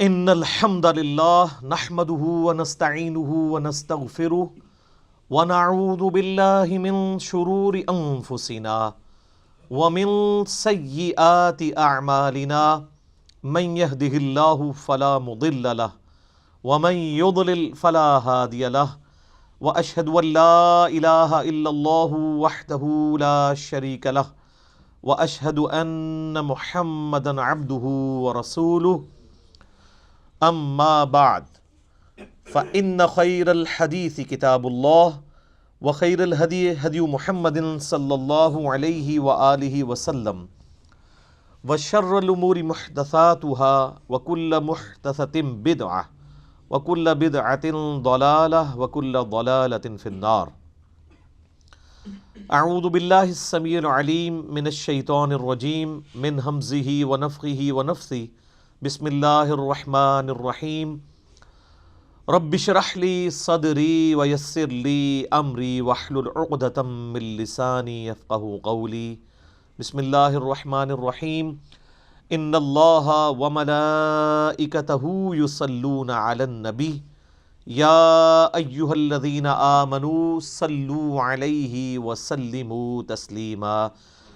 ان الحمد للہ نحمده ونستعینه ونستغفره ونعوذ باللہ من شرور انفسنا ومن سیئات اعمالنا من يهده اللہ فلا مضل له ومن يضلل فلا هادی له واشهد ان لا الہ الا اللہ وحدہ لا شریک له واشهد ان محمدا عبدہ ورسولہ اما بعد فإن خیر الحدیث کتاب اللہ وخیر الہدی ہدی محمد صلی اللہ علیہ وآلہ وسلم وشر الامور محدثاتها وکل محدثۃ بدعہ وکل بدعۃ ضلالہ وکل ضلالۃ فی النار۔ اعوذ باللہ السمیع العلیم من الشیطان الرجیم من ہمزہ ونفخہ ونفثہ بسم اللہ الرحمن الرحیم رب اشرح لی صدری ویسر لی امری واحلل عقدۃ من لسانی یفقہوا قولی۔ بسم اللہ الرحمن الرحیم ان اللہ وملائکتہ یصلون علی النبی یا ایہا الذین آمنوا صلوا علیہ وسلموا تسلیما۔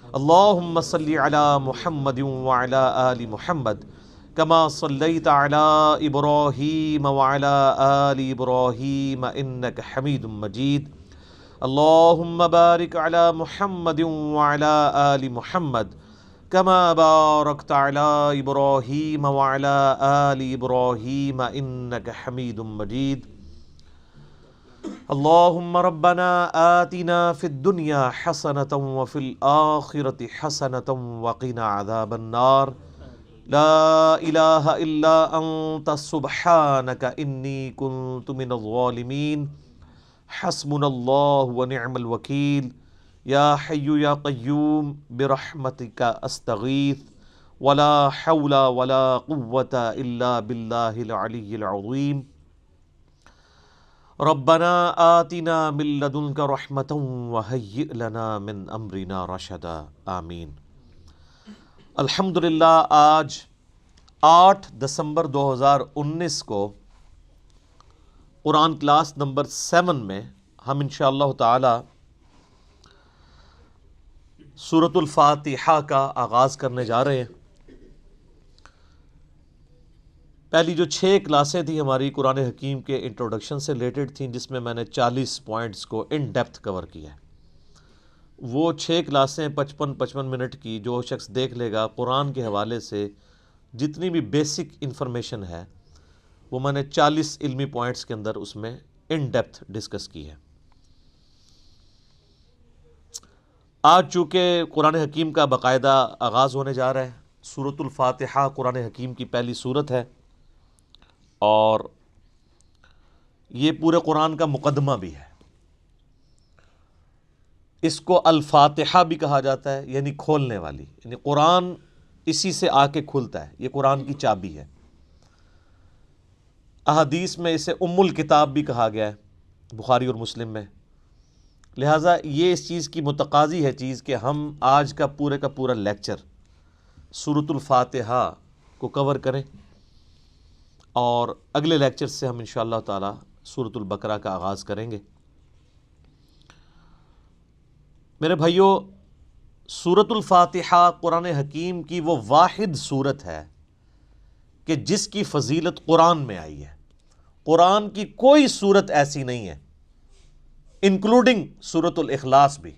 اللہم صل علی محمد وعلی آل محمد کما صلیت علی ابراہیم وعلی آل ابراہیم انک حمید مجید۔ اللہم بارک علی محمد وعلی آل محمد کما بارکت علی ابراہیم وعلی آل ابراہیم انک حمید مجید۔ اللہم ربنا آتنا فی الدنیا حسنۃ وفی الآخرۃ حسنۃ وقنا عذاب النار۔ لا الہ الا انت سبحانک انی کنت من الظالمین۔ حسبنا اللہ ونعم الوکیل۔ یا حی یا قیوم برحمتک استغیث ولا حول ولا قوة الا باللہ العلی العظیم۔ ربنا آتنا من لدنک رحمۃ وہیئ لنا من امرنا رشدا۔ آمین۔ الحمدللہ آج 8 دسمبر 2019 کو قرآن کلاس نمبر 7 میں ہم انشاءاللہ تعالی سورۃ الفاتحہ کا آغاز کرنے جا رہے ہیں۔ پہلی جو 6 کلاسیں تھیں ہماری قرآن حکیم کے انٹروڈکشن سے ریلیٹڈ تھیں، جس میں میں نے 40 پوائنٹس کو ان ڈیپتھ کور کیا ہے۔ وہ 6 کلاسیں 55 منٹ کی جو شخص دیکھ لے گا، قرآن کے حوالے سے جتنی بھی بیسک انفارمیشن ہے وہ میں نے 40 علمی پوائنٹس کے اندر اس میں ان ڈیپتھ ڈسکس کی ہے۔ آج چونکہ قرآن حکیم کا باقاعدہ آغاز ہونے جا رہا ہے، سورۃ الفاتحہ قرآن حکیم کی پہلی سورت ہے اور یہ پورے قرآن کا مقدمہ بھی ہے۔ اس کو الفاتحہ بھی کہا جاتا ہے، یعنی کھولنے والی، یعنی قرآن اسی سے آ کے کھلتا ہے، یہ قرآن کی چابی ہے۔ احادیث میں اسے ام الکتاب بھی کہا گیا ہے، بخاری اور مسلم میں۔ لہٰذا یہ اس چیز کی متقاضی ہے چیز کہ ہم آج کا پورا لیکچر سورۃ الفاتحہ کو کور کریں، اور اگلے لیکچر سے ہم انشاءاللہ تعالی سورۃ البقرہ کا آغاز کریں گے۔ میرے بھائیو، سورۃ الفاتحہ قرآن حکیم کی وہ واحد سورت ہے کہ جس کی فضیلت قرآن میں آئی ہے۔ قرآن کی کوئی سورت ایسی نہیں ہے، انکلوڈنگ سورۃ الاخلاص بھی،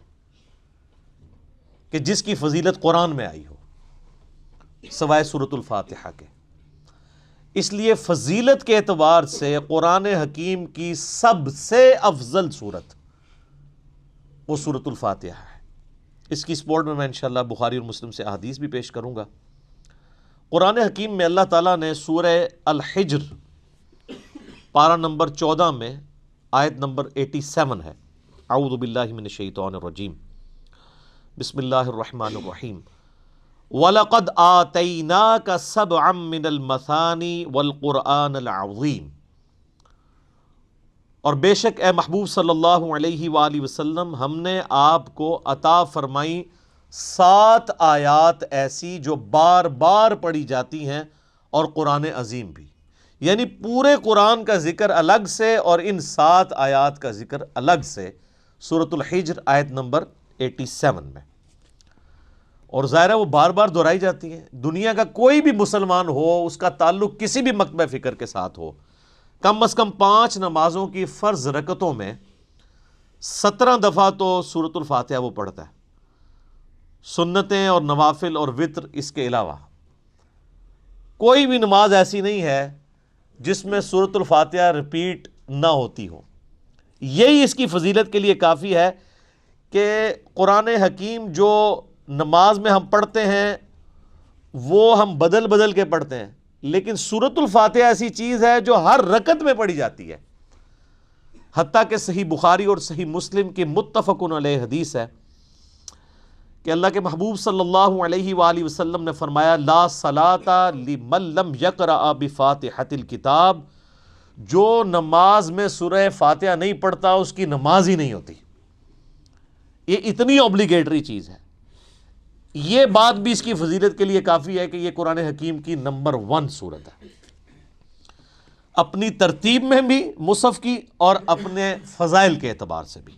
کہ جس کی فضیلت قرآن میں آئی ہو سوائے سورۃ الفاتحہ کے۔ اس لیے فضیلت کے اعتبار سے قرآن حکیم کی سب سے افضل سورت وہ سورۃ الفاتحہ ہے۔ اس کی سپورٹ میں انشاءاللہ بخاری اور مسلم سے احادیث بھی پیش کروں گا۔ قرآن حکیم میں اللہ تعالیٰ نے سورہ الحجر پارہ نمبر 14 میں آیت نمبر 87 ہے، اعوذ باللہ من الشیطان الرجیم، بسم اللہ الرحمن الرحیم، وَلَقَدْ آتَيْنَاكَ سَبْعًا مِّنَ الْمَثَانِي وَالْقُرْآنَ الْعَظِيمِ، اور بے شک اے محبوب صلی اللہ علیہ وآلہ وسلم ہم نے آپ کو عطا فرمائی 7 آیات ایسی جو بار بار پڑھی جاتی ہیں، اور قرآن عظیم بھی۔ یعنی پورے قرآن کا ذکر الگ سے اور ان 7 آیات کا ذکر الگ سے سورۃ الحجر آیت نمبر 87 میں، اور ظاہر ہے وہ بار بار دہرائی جاتی ہیں۔ دنیا کا کوئی بھی مسلمان ہو، اس کا تعلق کسی بھی مکتبہ فکر کے ساتھ ہو، کم از کم 5 نمازوں کی فرض رکعتوں میں 17 دفعہ تو سورۃ الفاتحہ وہ پڑھتا ہے، سنتیں اور نوافل اور وتر اس کے علاوہ۔ کوئی بھی نماز ایسی نہیں ہے جس میں سورۃ الفاتحہ ریپیٹ نہ ہوتی ہو۔ یہی اس کی فضیلت کے لیے کافی ہے کہ قرآن حکیم جو نماز میں ہم پڑھتے ہیں وہ ہم بدل بدل کے پڑھتے ہیں، لیکن سورۃ الفاتحہ ایسی چیز ہے جو ہر رکعت میں پڑھی جاتی ہے۔ حتیٰ کہ صحیح بخاری اور صحیح مسلم کی متفق علیہ حدیث ہے کہ اللہ کے محبوب صلی اللہ علیہ وآلہ وسلم نے فرمایا، لا صلاۃ لمن لم یقرأ بفاتحۃ الکتاب، جو نماز میں سورہ فاتحہ نہیں پڑھتا اس کی نماز ہی نہیں ہوتی۔ یہ اتنی اوبلیگیٹری چیز ہے۔ یہ بات بھی اس کی فضیلت کے لیے کافی ہے کہ یہ قرآن حکیم کی نمبر 1 سورت ہے، اپنی ترتیب میں بھی مصحف کی اور اپنے فضائل کے اعتبار سے بھی۔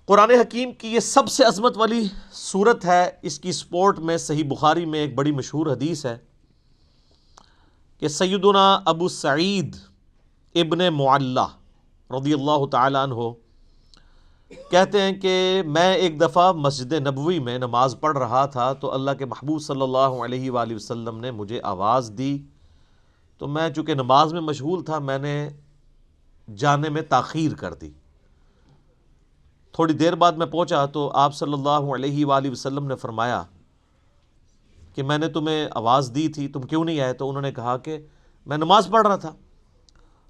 قرآن حکیم کی یہ سب سے عظمت والی سورت ہے۔ اس کی سپورٹ میں صحیح بخاری میں ایک بڑی مشہور حدیث ہے کہ سیدنا ابو سعید ابن معلہ رضی اللہ تعالی عنہ کہتے ہیں کہ میں ایک دفعہ مسجد نبوی میں نماز پڑھ رہا تھا تو اللہ کے محبوب صلی اللہ علیہ وآلہ وسلم نے مجھے آواز دی، تو میں چونکہ نماز میں مشغول تھا میں نے جانے میں تاخیر کر دی۔ تھوڑی دیر بعد میں پہنچا تو آپ صلی اللہ علیہ وآلہ وسلم نے فرمایا کہ میں نے تمہیں آواز دی تھی، تم کیوں نہیں آئے؟ تو انہوں نے کہا کہ میں نماز پڑھ رہا تھا۔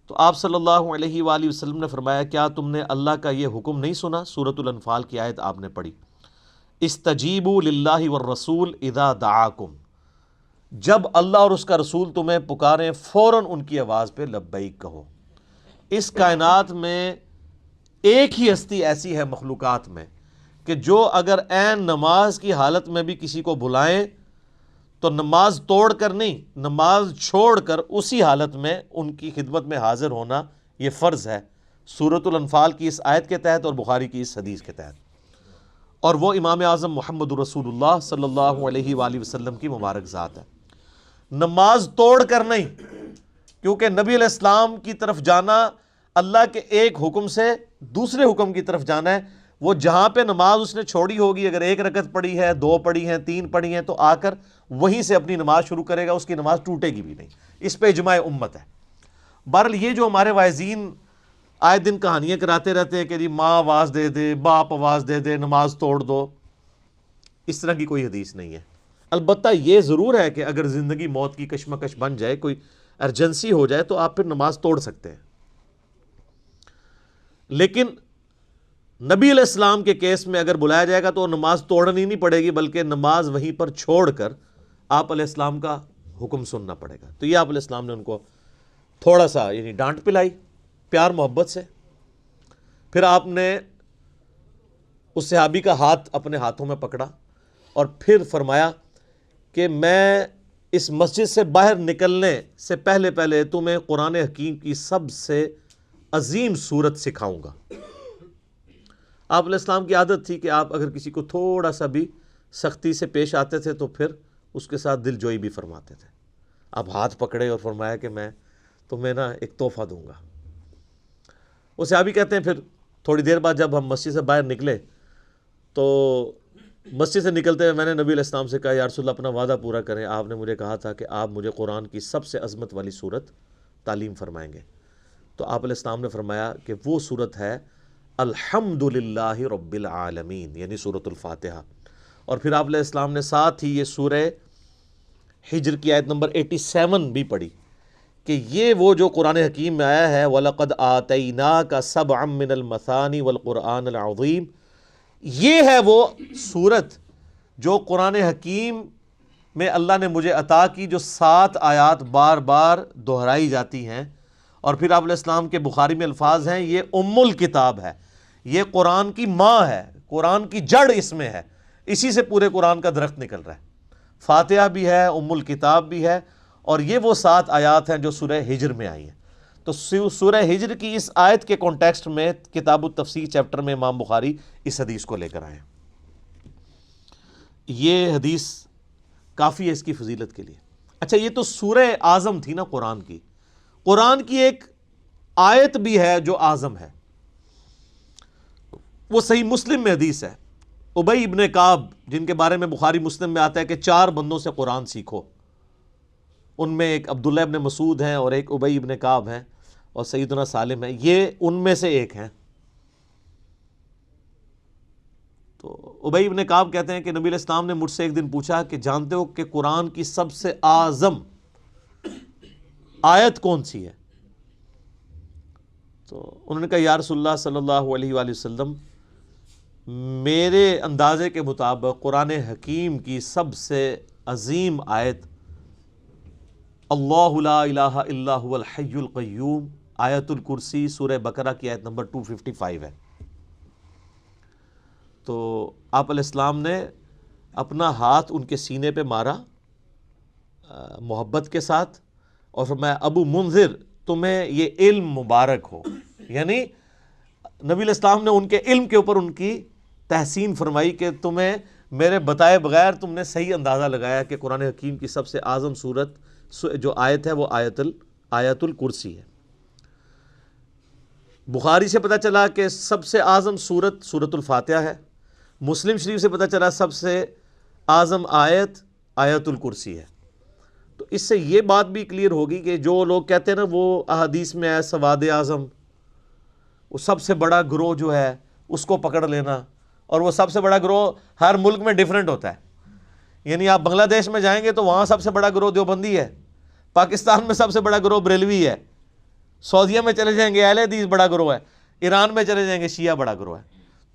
تو آپ صلی اللہ علیہ وآلہ وسلم نے فرمایا، کیا تم نے اللہ کا یہ حکم نہیں سنا؟ سورۃ الانفال کی آیت آپ نے پڑھی، استجیبوا للہ والرسول اذا دعاکم، جب اللہ اور اس کا رسول تمہیں پکاریں فوراً ان کی آواز پہ لبیک کہو۔ اس کائنات میں ایک ہی ہستی ایسی ہے مخلوقات میں کہ جو اگر عین نماز کی حالت میں بھی کسی کو بلائیں تو نماز توڑ کر نہیں، نماز چھوڑ کر اسی حالت میں ان کی خدمت میں حاضر ہونا یہ فرض ہے، سورۃ الانفال کی اس آیت کے تحت اور بخاری کی اس حدیث کے تحت، اور وہ امام اعظم محمد رسول اللہ صلی اللہ علیہ وآلہ وسلم کی مبارک ذات ہے۔ نماز توڑ کر نہیں، کیونکہ نبی علیہ السلام کی طرف جانا اللہ کے ایک حکم سے دوسرے حکم کی طرف جانا ہے۔ وہ جہاں پہ نماز اس نے چھوڑی ہوگی، اگر 1 رکعت پڑھی ہے، 2 پڑھی ہیں، 3 پڑھی ہیں، تو آ کر وہیں سے اپنی نماز شروع کرے گا، اس کی نماز ٹوٹے گی بھی نہیں۔ اس پہ اجماع امت ہے۔ بہرحال یہ جو ہمارے واعظین آئے دن کہانیاں کراتے رہتے ہیں کہ جی ماں آواز دے دے، باپ آواز دے دے، نماز توڑ دو، اس طرح کی کوئی حدیث نہیں ہے۔ البتہ یہ ضرور ہے کہ اگر زندگی موت کی کشمکش بن جائے، کوئی ایمرجنسی ہو جائے، تو آپ پھر نماز توڑ سکتے ہیں، لیکن نبی علیہ السلام کے کیس میں اگر بلایا جائے گا تو نماز توڑنی نہیں پڑے گی، بلکہ نماز وہیں پر چھوڑ کر آپ علیہ السلام کا حکم سننا پڑے گا۔ تو یہ آپ علیہ السلام نے ان کو تھوڑا سا یعنی ڈانٹ پلائی پیار محبت سے۔ پھر آپ نے اس صحابی کا ہاتھ اپنے ہاتھوں میں پکڑا اور پھر فرمایا کہ میں اس مسجد سے باہر نکلنے سے پہلے تمہیں قرآن حکیم کی سب سے عظیم صورت سکھاؤں گا۔ آپ علیہ السلام کی عادت تھی کہ آپ اگر کسی کو تھوڑا سا بھی سختی سے پیش آتے تھے تو پھر اس کے ساتھ دل جوئی بھی فرماتے تھے۔ آپ ہاتھ پکڑے اور فرمایا کہ میں تمہیں ایک تحفہ دوں گا۔ وہ صحابی کہتے ہیں پھر تھوڑی دیر بعد جب ہم مسجد سے باہر نکلے تو مسجد سے نکلتے ہوئے میں نے نبی علیہ السلام سے کہا، یا رسول اللہ اپنا وعدہ پورا کریں، آپ نے مجھے کہا تھا کہ آپ مجھے قرآن کی سب سے عظمت والی صورت تعلیم فرمائیں گے۔ تو آپ علیہ السلام نے فرمایا کہ وہ صورت ہے الحمد للہ رب العالمین، یعنی سورۃ الفاتحہ۔ اور پھر آپ علیہ السلام نے ساتھ ہی یہ سورہ حجر کی آیت نمبر 87 بھی پڑھی کہ یہ وہ جو قرآن حکیم میں آیا ہے وَلَقَدْ آتَيْنَاكَ سَبْعًا مِّنَ الْمَثَانِي وَالْقُرْآنَ الْعَظِيمِ، یہ ہے وہ صورت جو قرآن حکیم میں اللہ نے مجھے عطا کی، جو 7 آیات بار بار دہرائی جاتی ہیں۔ اور پھر آپ علیہ السلام کے بخاری میں الفاظ ہیں، یہ ام الکتاب ہے، یہ قرآن کی ماں ہے، قرآن کی جڑ اس میں ہے، اسی سے پورے قرآن کا درخت نکل رہا ہے۔ فاتحہ بھی ہے، ام الکتاب بھی ہے، اور یہ وہ 7 آیات ہیں جو سورہ ہجر میں آئی ہیں۔ تو سورہ ہجر کی اس آیت کے کانٹیکسٹ میں کتاب التفسیر چیپٹر میں امام بخاری اس حدیث کو لے کر آئے ہیں۔ یہ حدیث کافی ہے اس کی فضیلت کے لیے۔ اچھا، یہ تو سورہ اعظم تھی نا قرآن کی۔ قرآن کی ایک آیت بھی ہے جو اعظم ہے، وہ صحیح مسلم میں حدیث ہے۔ ابی ابن کعب، جن کے بارے میں بخاری مسلم میں آتا ہے کہ 4 بندوں سے قرآن سیکھو، ان میں ایک عبداللہ ابن مسعود ہیں اور ایک ابی ابن کعب ہیں اور سیدنا سالم ہیں، یہ ان میں سے ایک ہیں۔ تو ابی ابن کعب کہتے ہیں کہ نبی علیہ السلام نے مجھ سے ایک دن پوچھا کہ جانتے ہو کہ قرآن کی سب سے اعظم آیت کون سی ہے؟ تو انہوں نے کہا یا رسول اللہ صلی اللہ علیہ وآلہ وسلم، میرے اندازے کے مطابق قرآن حکیم کی سب سے عظیم آیت اللہ لا الہ الا هو الحی القیوم، آیت الکرسی، سورہ بقرہ کی آیت نمبر 255 ہے۔ تو آپ علیہ السلام نے اپنا ہاتھ ان کے سینے پہ مارا محبت کے ساتھ اور فرمایا ابو منذر، تمہیں یہ علم مبارک ہو۔ یعنی نبی علیہ السلام نے ان کے علم کے اوپر ان کی تحسین فرمائی کہ تمہیں میرے بتائے بغیر تم نے صحیح اندازہ لگایا کہ قرآن حکیم کی سب سے اعظم سورت جو آیت ہے وہ آیت الکرسی ہے۔ بخاری سے پتہ چلا کہ سب سے اعظم سورت سورۃ الفاتحہ ہے، مسلم شریف سے پتہ چلا سب سے اعظم آیت الکرسی ہے۔ تو اس سے یہ بات بھی کلیئر ہوگی کہ جو لوگ کہتے ہیں نا وہ احادیث میں ہے سواد اعظم، وہ سب سے بڑا گروہ جو ہے اس کو پکڑ لینا، اور وہ سب سے بڑا گروہ ہر ملک میں ڈیفرنٹ ہوتا ہے۔ یعنی آپ بنگلہ دیش میں جائیں گے تو وہاں سب سے بڑا گروہ دیوبندی ہے، پاکستان میں سب سے بڑا گروہ بریلوی ہے، سعودیہ میں چلے جائیں گے اہل حدیث بڑا گروہ ہے، ایران میں چلے جائیں گے شیعہ بڑا گروہ ہے۔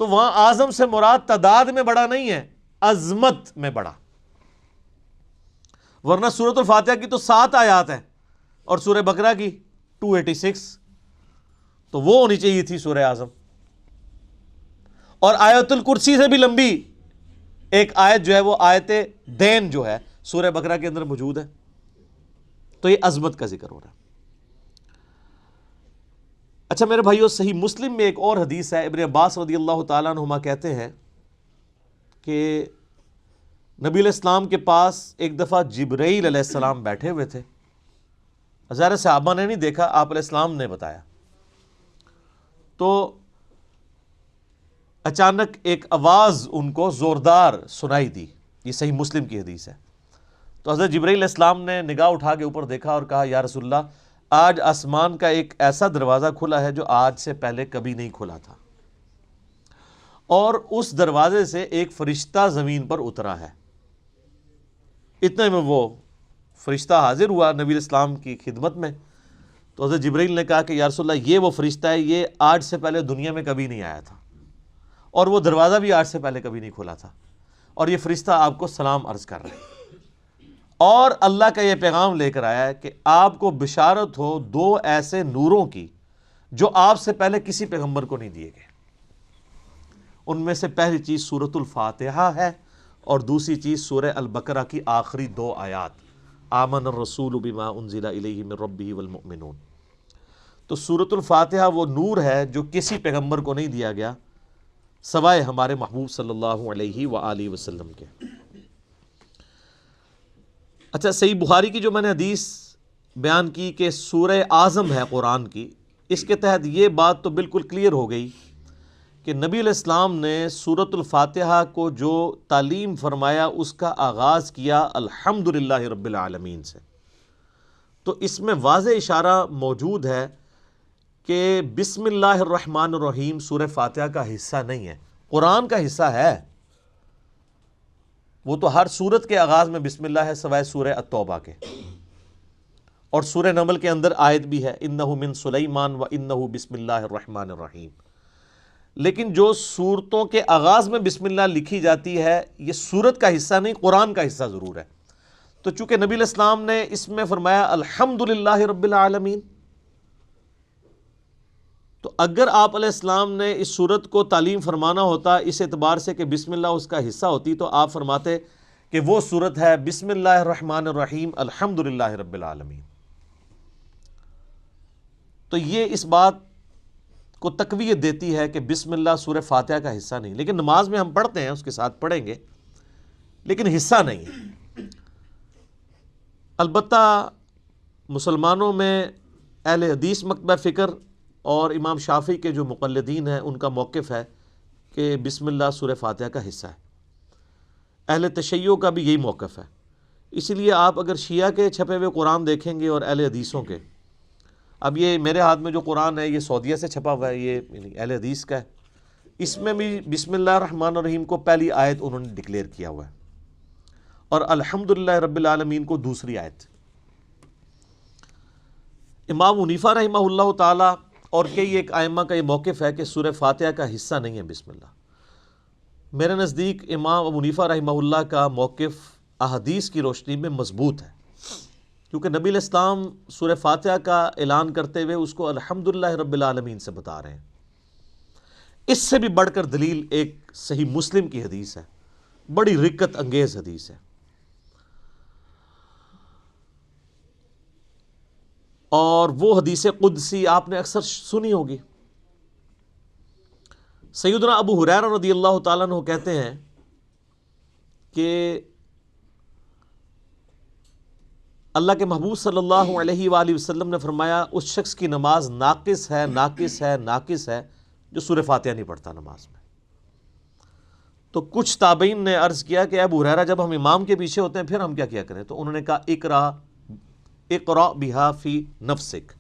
تو وہاں اعظم سے مراد تعداد میں بڑا نہیں ہے، عظمت میں بڑا۔ ورنہ سورۃ الفاتحہ کی تو 7 آیات ہیں اور سورہ بقرہ کی 286، تو وہ ہونی چاہیے تھی سورہ اعظم۔ اور آیت الکرسی سے بھی لمبی ایک آیت جو ہے وہ آیت دین جو ہے سورہ بقرہ کے اندر موجود ہے۔ تو یہ عظمت کا ذکر ہو رہا ہے۔ اچھا میرے بھائیو، صحیح مسلم میں ایک اور حدیث ہے، ابن عباس رضی اللہ تعالیٰ عنہما کہتے ہیں کہ نبی علیہ السلام کے پاس ایک دفعہ جبرائیل علیہ السلام بیٹھے ہوئے تھے۔ ظاہر صحابہ نے نہیں دیکھا، آپ علیہ السلام نے بتایا۔ تو اچانک ایک آواز ان کو زوردار سنائی دی، یہ صحیح مسلم کی حدیث ہے۔ تو حضرت جبرائیل علیہ السلام نے نگاہ اٹھا کے اوپر دیکھا اور کہا یا رسول اللہ، آج آسمان کا ایک ایسا دروازہ کھلا ہے جو آج سے پہلے کبھی نہیں کھلا تھا، اور اس دروازے سے ایک فرشتہ زمین پر اترا ہے۔ اتنے میں وہ فرشتہ حاضر ہوا نبی علیہ السلام کی خدمت میں۔ تو حضرت جبرائیل نے کہا کہ یا رسول اللہ، یہ وہ فرشتہ ہے، یہ آج سے پہلے دنیا میں کبھی نہیں آیا تھا، اور وہ دروازہ بھی آج سے پہلے کبھی نہیں کھلا تھا، اور یہ فرشتہ آپ کو سلام عرض کر رہا ہے، اور اللہ کا یہ پیغام لے کر آیا ہے کہ آپ کو بشارت ہو 2 ایسے نوروں کی جو آپ سے پہلے کسی پیغمبر کو نہیں دیے گئے۔ ان میں سے پہلی چیز سورۃ الفاتحہ ہے، اور دوسری چیز سورہ البقرہ کی آخری 2 آیات، آمن الرسول بما انزل الیہ من ربہ والمؤمنون۔ تو سورۃ الفاتحہ وہ نور ہے جو کسی پیغمبر کو نہیں دیا گیا سوائے ہمارے محبوب صلی اللہ علیہ وآلہ وسلم کے۔ اچھا، صحیح بخاری کی جو میں نے حدیث بیان کی کہ سورہ اعظم ہے قرآن کی، اس کے تحت یہ بات تو بالکل کلیئر ہو گئی کہ نبی علیہ السلام نے سورۃ الفاتحہ کو جو تعلیم فرمایا اس کا آغاز کیا الحمدللہ رب العالمین سے۔ تو اس میں واضح اشارہ موجود ہے کہ بسم اللہ الرحمن الرحیم سورہ فاتحہ کا حصہ نہیں ہے، قرآن کا حصہ ہے۔ وہ تو ہر سورت کے آغاز میں بسم اللہ ہے سوائے سورہ التوبہ کے، اور سورہ نمل کے اندر آیت بھی ہے انہ من سلیمان و انہ بسم اللہ الرحمن الرحیم۔ لیکن جو سورتوں کے آغاز میں بسم اللہ لکھی جاتی ہے یہ سورت کا حصہ نہیں، قرآن کا حصہ ضرور ہے۔ تو چونکہ نبی علیہ السلام نے اس میں فرمایا الحمدللہ رب العالمین، تو اگر آپ علیہ السلام نے اس سورت کو تعلیم فرمانا ہوتا اس اعتبار سے کہ بسم اللہ اس کا حصہ ہوتی، تو آپ فرماتے کہ وہ صورت ہے بسم اللہ الرحمن الرحیم الحمدللہ رب العالمین. تو یہ اس بات کو تقویت دیتی ہے کہ بسم اللہ سورہ فاتحہ کا حصہ نہیں. لیکن نماز میں ہم پڑھتے ہیں، اس کے ساتھ پڑھیں گے، لیکن حصہ نہیں ہے. البتہ مسلمانوں میں اہل حدیث مکتبہ فکر اور امام شافعی کے جو مقلدین ہیں ان کا موقف ہے کہ بسم اللہ سورہ فاتحہ کا حصہ ہے. اہل تشیع کا بھی یہی موقف ہے. اسی لیے آپ اگر شیعہ کے چھپے ہوئے قرآن دیکھیں گے اور اہل حدیثوں کے، اب یہ میرے ہاتھ میں جو قرآن ہے یہ سعودیہ سے چھپا ہوا ہے، یہ اہل حدیث کا ہے. اس میں بھی بسم اللہ الرحمن الرحیم کو پہلی آیت انہوں نے ڈکلیئر کیا ہوا ہے، اور الحمدللہ رب العالمین کو دوسری آیت. امام حنیفہ رحمہ اللہ تعالی اور کئی ایک ائمہ کا یہ موقف ہے کہ سورہ فاتحہ کا حصہ نہیں ہے بسم اللہ. میرے نزدیک امام ابو حنیفہ رحمہ اللہ کا موقف احادیث کی روشنی میں مضبوط ہے، کیونکہ نبی علیہ السلام سورہ فاتحہ کا اعلان کرتے ہوئے اس کو الحمدللہ رب العالمین سے بتا رہے ہیں. اس سے بھی بڑھ کر دلیل ایک صحیح مسلم کی حدیث ہے، بڑی رکت انگیز حدیث ہے، اور وہ حدیث قدسی آپ نے اکثر سنی ہوگی. سیدنا ابو ہریرہ رضی اللہ تعالیٰ عنہ کہتے ہیں کہ اللہ کے محبوب صلی اللہ علیہ وآلہ وسلم نے فرمایا اس شخص کی نماز ناقص ہے، ناقص ہے، ناقص ہے جو سورہ فاتحہ نہیں پڑھتا نماز میں. تو کچھ تابعین نے عرض کیا کہ ابو ہریرہ جب ہم امام کے پیچھے ہوتے ہیں پھر ہم کیا کریں؟ تو انہوں نے کہا اقرأ بہا فی نفسک،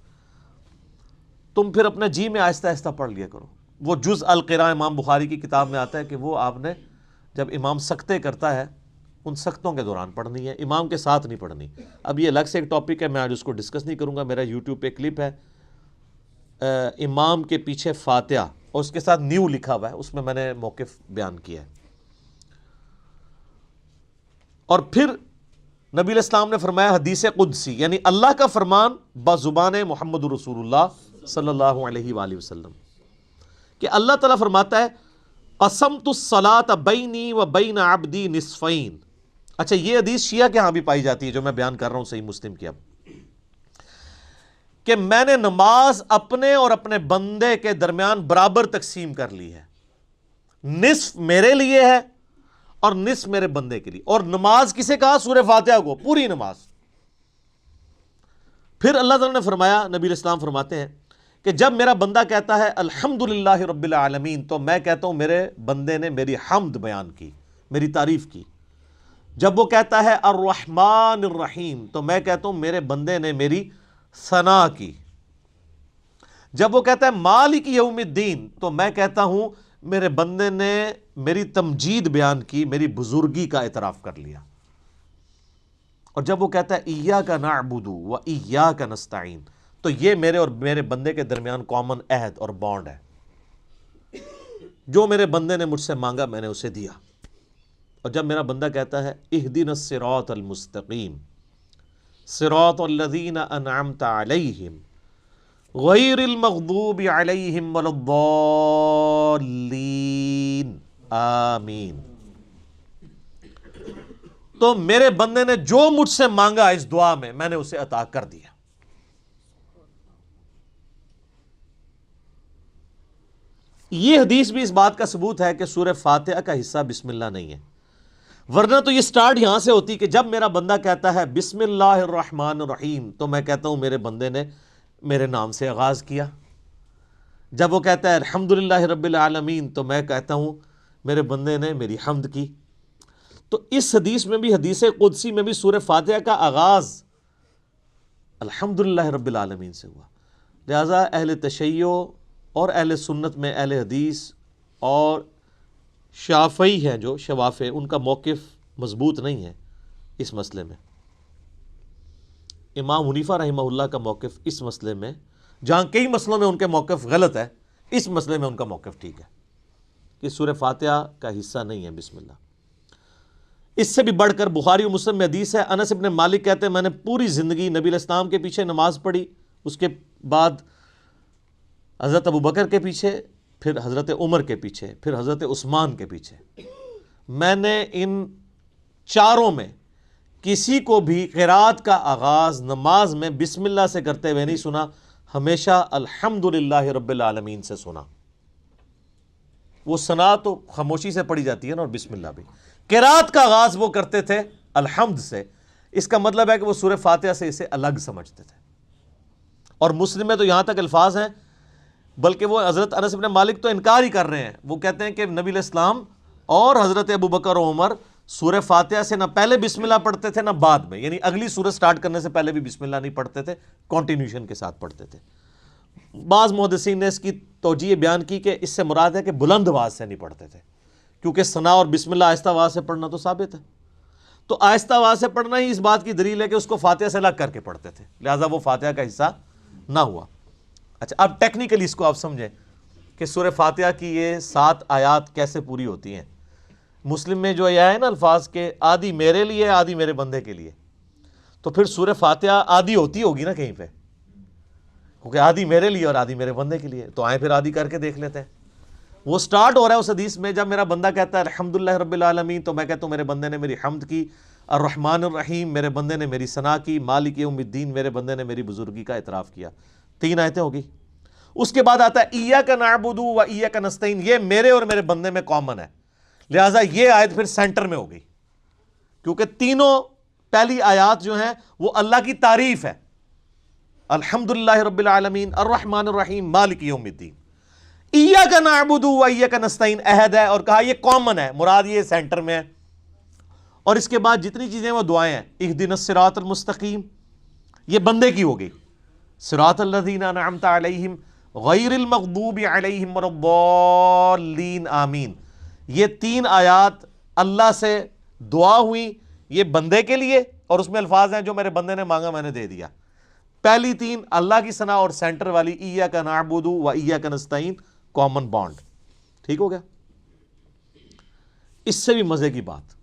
تم پھر اپنے جی میں آہستہ آہستہ پڑھ لیا کرو. وہ جز القراء امام بخاری کی کتاب میں آتا ہے کہ وہ آپ نے جب امام سکتے کرتا ہے ان سختوں کے دوران پڑھنی ہے، امام کے ساتھ نہیں پڑھنی. اب یہ الگ سے ایک ٹاپک ہے، میں آج اس کو ڈسکس نہیں کروں گا. میرا یوٹیوب پہ کلپ ہے امام کے پیچھے فاتحہ، اور اس کے ساتھ نیو لکھا ہوا ہے، اس میں نے موقف بیان کیا ہے. اور پھر نبی علیہ السلام نے فرمایا حدیث قدسی، یعنی اللہ کا فرمان بزبان محمد رسول اللہ صلی اللہ علیہ وآلہ وسلم، کہ اللہ تعالیٰ فرماتا ہے قسمت الصلاۃ بینی و بین عبدی نصفین. اچھا، یہ حدیث شیعہ کے ہاں بھی پائی جاتی ہے جو میں بیان کر رہا ہوں صحیح مسلم کی، اب کہ میں نے نماز اپنے اور اپنے بندے کے درمیان برابر تقسیم کر لی ہے، نصف میرے لیے ہے اور نصف میرے بندے کے لیے. اور نماز کسے کہا؟ سورہ فاتحہ کو، پوری نماز. پھر اللہ تعالیٰ نے فرمایا، نبی علیہ السلام فرماتے ہیں کہ جب میرا بندہ کہتا ہے الحمدللہ رب العالمین تو میں کہتا ہوں میرے بندے نے میری حمد بیان کی، میری تعریف کی. جب وہ کہتا ہے الرحمن الرحیم تو میں کہتا ہوں میرے بندے نے میری ثنا کی. جب وہ کہتا ہے مالک یوم الدین تو میں کہتا ہوں میرے بندے نے میری تمجید بیان کی، میری بزرگی کا اعتراف کر لیا. اور جب وہ کہتا ہے ایاک نعبد و ایاک نستعین تو یہ میرے اور میرے بندے کے درمیان کامن عہد اور بانڈ ہے. جو میرے بندے نے مجھ سے مانگا میں نے اسے دیا. اور جب میرا بندہ کہتا ہے اہدنا الصراط المستقیم صراط الذین انعمت علیہم غیر المغضوب علیہم ولا الضالین آمین، تو میرے بندے نے جو مجھ سے مانگا اس دعا میں نے اسے عطا کر دیا. یہ حدیث بھی اس بات کا ثبوت ہے کہ سورہ فاتحہ کا حصہ بسم اللہ نہیں ہے، ورنہ تو یہ سٹارٹ یہاں سے ہوتی کہ جب میرا بندہ کہتا ہے بسم اللہ الرحمن الرحیم تو میں کہتا ہوں میرے بندے نے میرے نام سے آغاز کیا. جب وہ کہتا ہے الحمدللہ رب العالمین تو میں کہتا ہوں میرے بندے نے میری حمد کی. تو اس حدیث میں بھی، حدیث قدسی میں بھی سورہ فاتحہ کا آغاز الحمدللہ رب العالمین سے ہوا. لہذا اہل تشیع اور اہل سنت میں اہل حدیث اور شافعی ہیں جو شوافع، ان کا موقف مضبوط نہیں ہے اس مسئلے میں. امام حنیفہ رحمہ اللہ کا موقف اس مسئلے میں، جہاں کئی مسئلوں میں ان کے موقف غلط ہے، اس مسئلے میں ان کا موقف ٹھیک ہے کہ سورہ فاتحہ کا حصہ نہیں ہے بسم اللہ. اس سے بھی بڑھ کر بخاری و مسلم میں حدیث ہے، انس ابن مالک کہتے ہیں میں نے پوری زندگی نبی علیہ السلام کے پیچھے نماز پڑھی، اس کے بعد حضرت ابو بکر کے پیچھے، پھر حضرت عمر کے پیچھے، پھر حضرت عثمان کے پیچھے. میں نے ان چاروں میں کسی کو بھی قرات کا آغاز نماز میں بسم اللہ سے کرتے ہوئے نہیں سنا، ہمیشہ الحمدللہ رب العالمین سے سنا۔ وہ ثنا تو خاموشی سے پڑھی جاتی ہے نا، اور بسم اللہ بھی۔ قرات کا آغاز وہ کرتے تھے الحمد سے، اس کا مطلب ہے کہ وہ سورہ فاتحہ سے اسے الگ سمجھتے تھے۔ اور مسلم میں تو یہاں تک الفاظ ہیں، بلکہ وہ حضرت انس بن مالک تو انکار ہی کر رہے ہیں، وہ کہتے ہیں کہ نبی علیہ السلام اور حضرت ابوبکر و عمر سورہ فاتحہ سے نہ پہلے بسم اللہ پڑھتے تھے نہ بعد میں، یعنی اگلی سورہ سٹارٹ کرنے سے پہلے بھی بسم اللہ نہیں پڑھتے تھے، کنٹینیوشن کے ساتھ پڑھتے تھے۔ بعض محدثین نے اس کی توجیہ بیان کی کہ اس سے مراد ہے کہ بلند آواز سے نہیں پڑھتے تھے، کیونکہ ثنا اور بسم اللہ آہستہ آواز سے پڑھنا تو ثابت ہے، تو آہستہ آواز سے پڑھنا ہی اس بات کی دلیل ہے کہ اس کو فاتحہ سے الگ کر کے پڑھتے تھے، لہٰذا وہ فاتحہ کا حصہ نہ ہوا۔ اچھا، اب ٹیکنیکلی اس کو آپ سمجھیں کہ سورہ فاتحہ کی یہ 7 آیات کیسے پوری ہوتی ہیں۔ مسلم میں جو یہ ہے نا الفاظ کے آدھی میرے لیے آدھی میرے بندے کے لیے، تو پھر سورہ فاتحہ آدھی ہوتی ہوگی نا کہیں پہ، کیونکہ آدھی میرے لیے اور آدھی میرے بندے کے لیے، تو آئیں پھر آدھی کر کے دیکھ لیتے ہیں۔ وہ سٹارٹ ہو رہا ہے اس حدیث میں، جب میرا بندہ کہتا ہے الحمدللہ رب العالمین، تو میں کہتا ہوں میرے بندے نے میری حمد کی، الرحمن الرحیم میرے بندے نے میری ثنا کی، مالک یوم الدین میرے بندے نے میری بزرگی کا اعتراف کیا۔ 3 آیتیں ہوگی۔ اس کے بعد آتا ہے ایاک نعبد و ایاک نستعین، یہ میرے اور میرے بندے میں کامن ہے، لہٰذا یہ آیت پھر سینٹر میں ہو گئی، کیونکہ تینوں پہلی آیات جو ہیں وہ اللہ کی تعریف ہے، الحمدللہ رب العالمین، الرحمن الرحیم، مالک یوم الدین۔ ایاک نعبد و ایاک نستعین عہد ہے، اور کہا یہ کامن ہے، مراد یہ سینٹر میں ہے۔ اور اس کے بعد جتنی چیزیں وہ دعائیں ہیں، اہدنا الصراط المستقیم، یہ بندے کی ہو گئی، صراط الذین انعمت علیہم غیر المغضوب علیہم ولا الضالین آمین۔ یہ 3 آیات اللہ سے دعا ہوئی، یہ بندے کے لیے، اور اس میں الفاظ ہیں جو میرے بندے نے مانگا میں نے دے دیا۔ پہلی 3 اللہ کی ثنا، اور سینٹر والی ایاک نعبد و ایاک نستعین کامن بانڈ۔ ٹھیک ہو گیا؟ اس سے بھی مزے کی بات،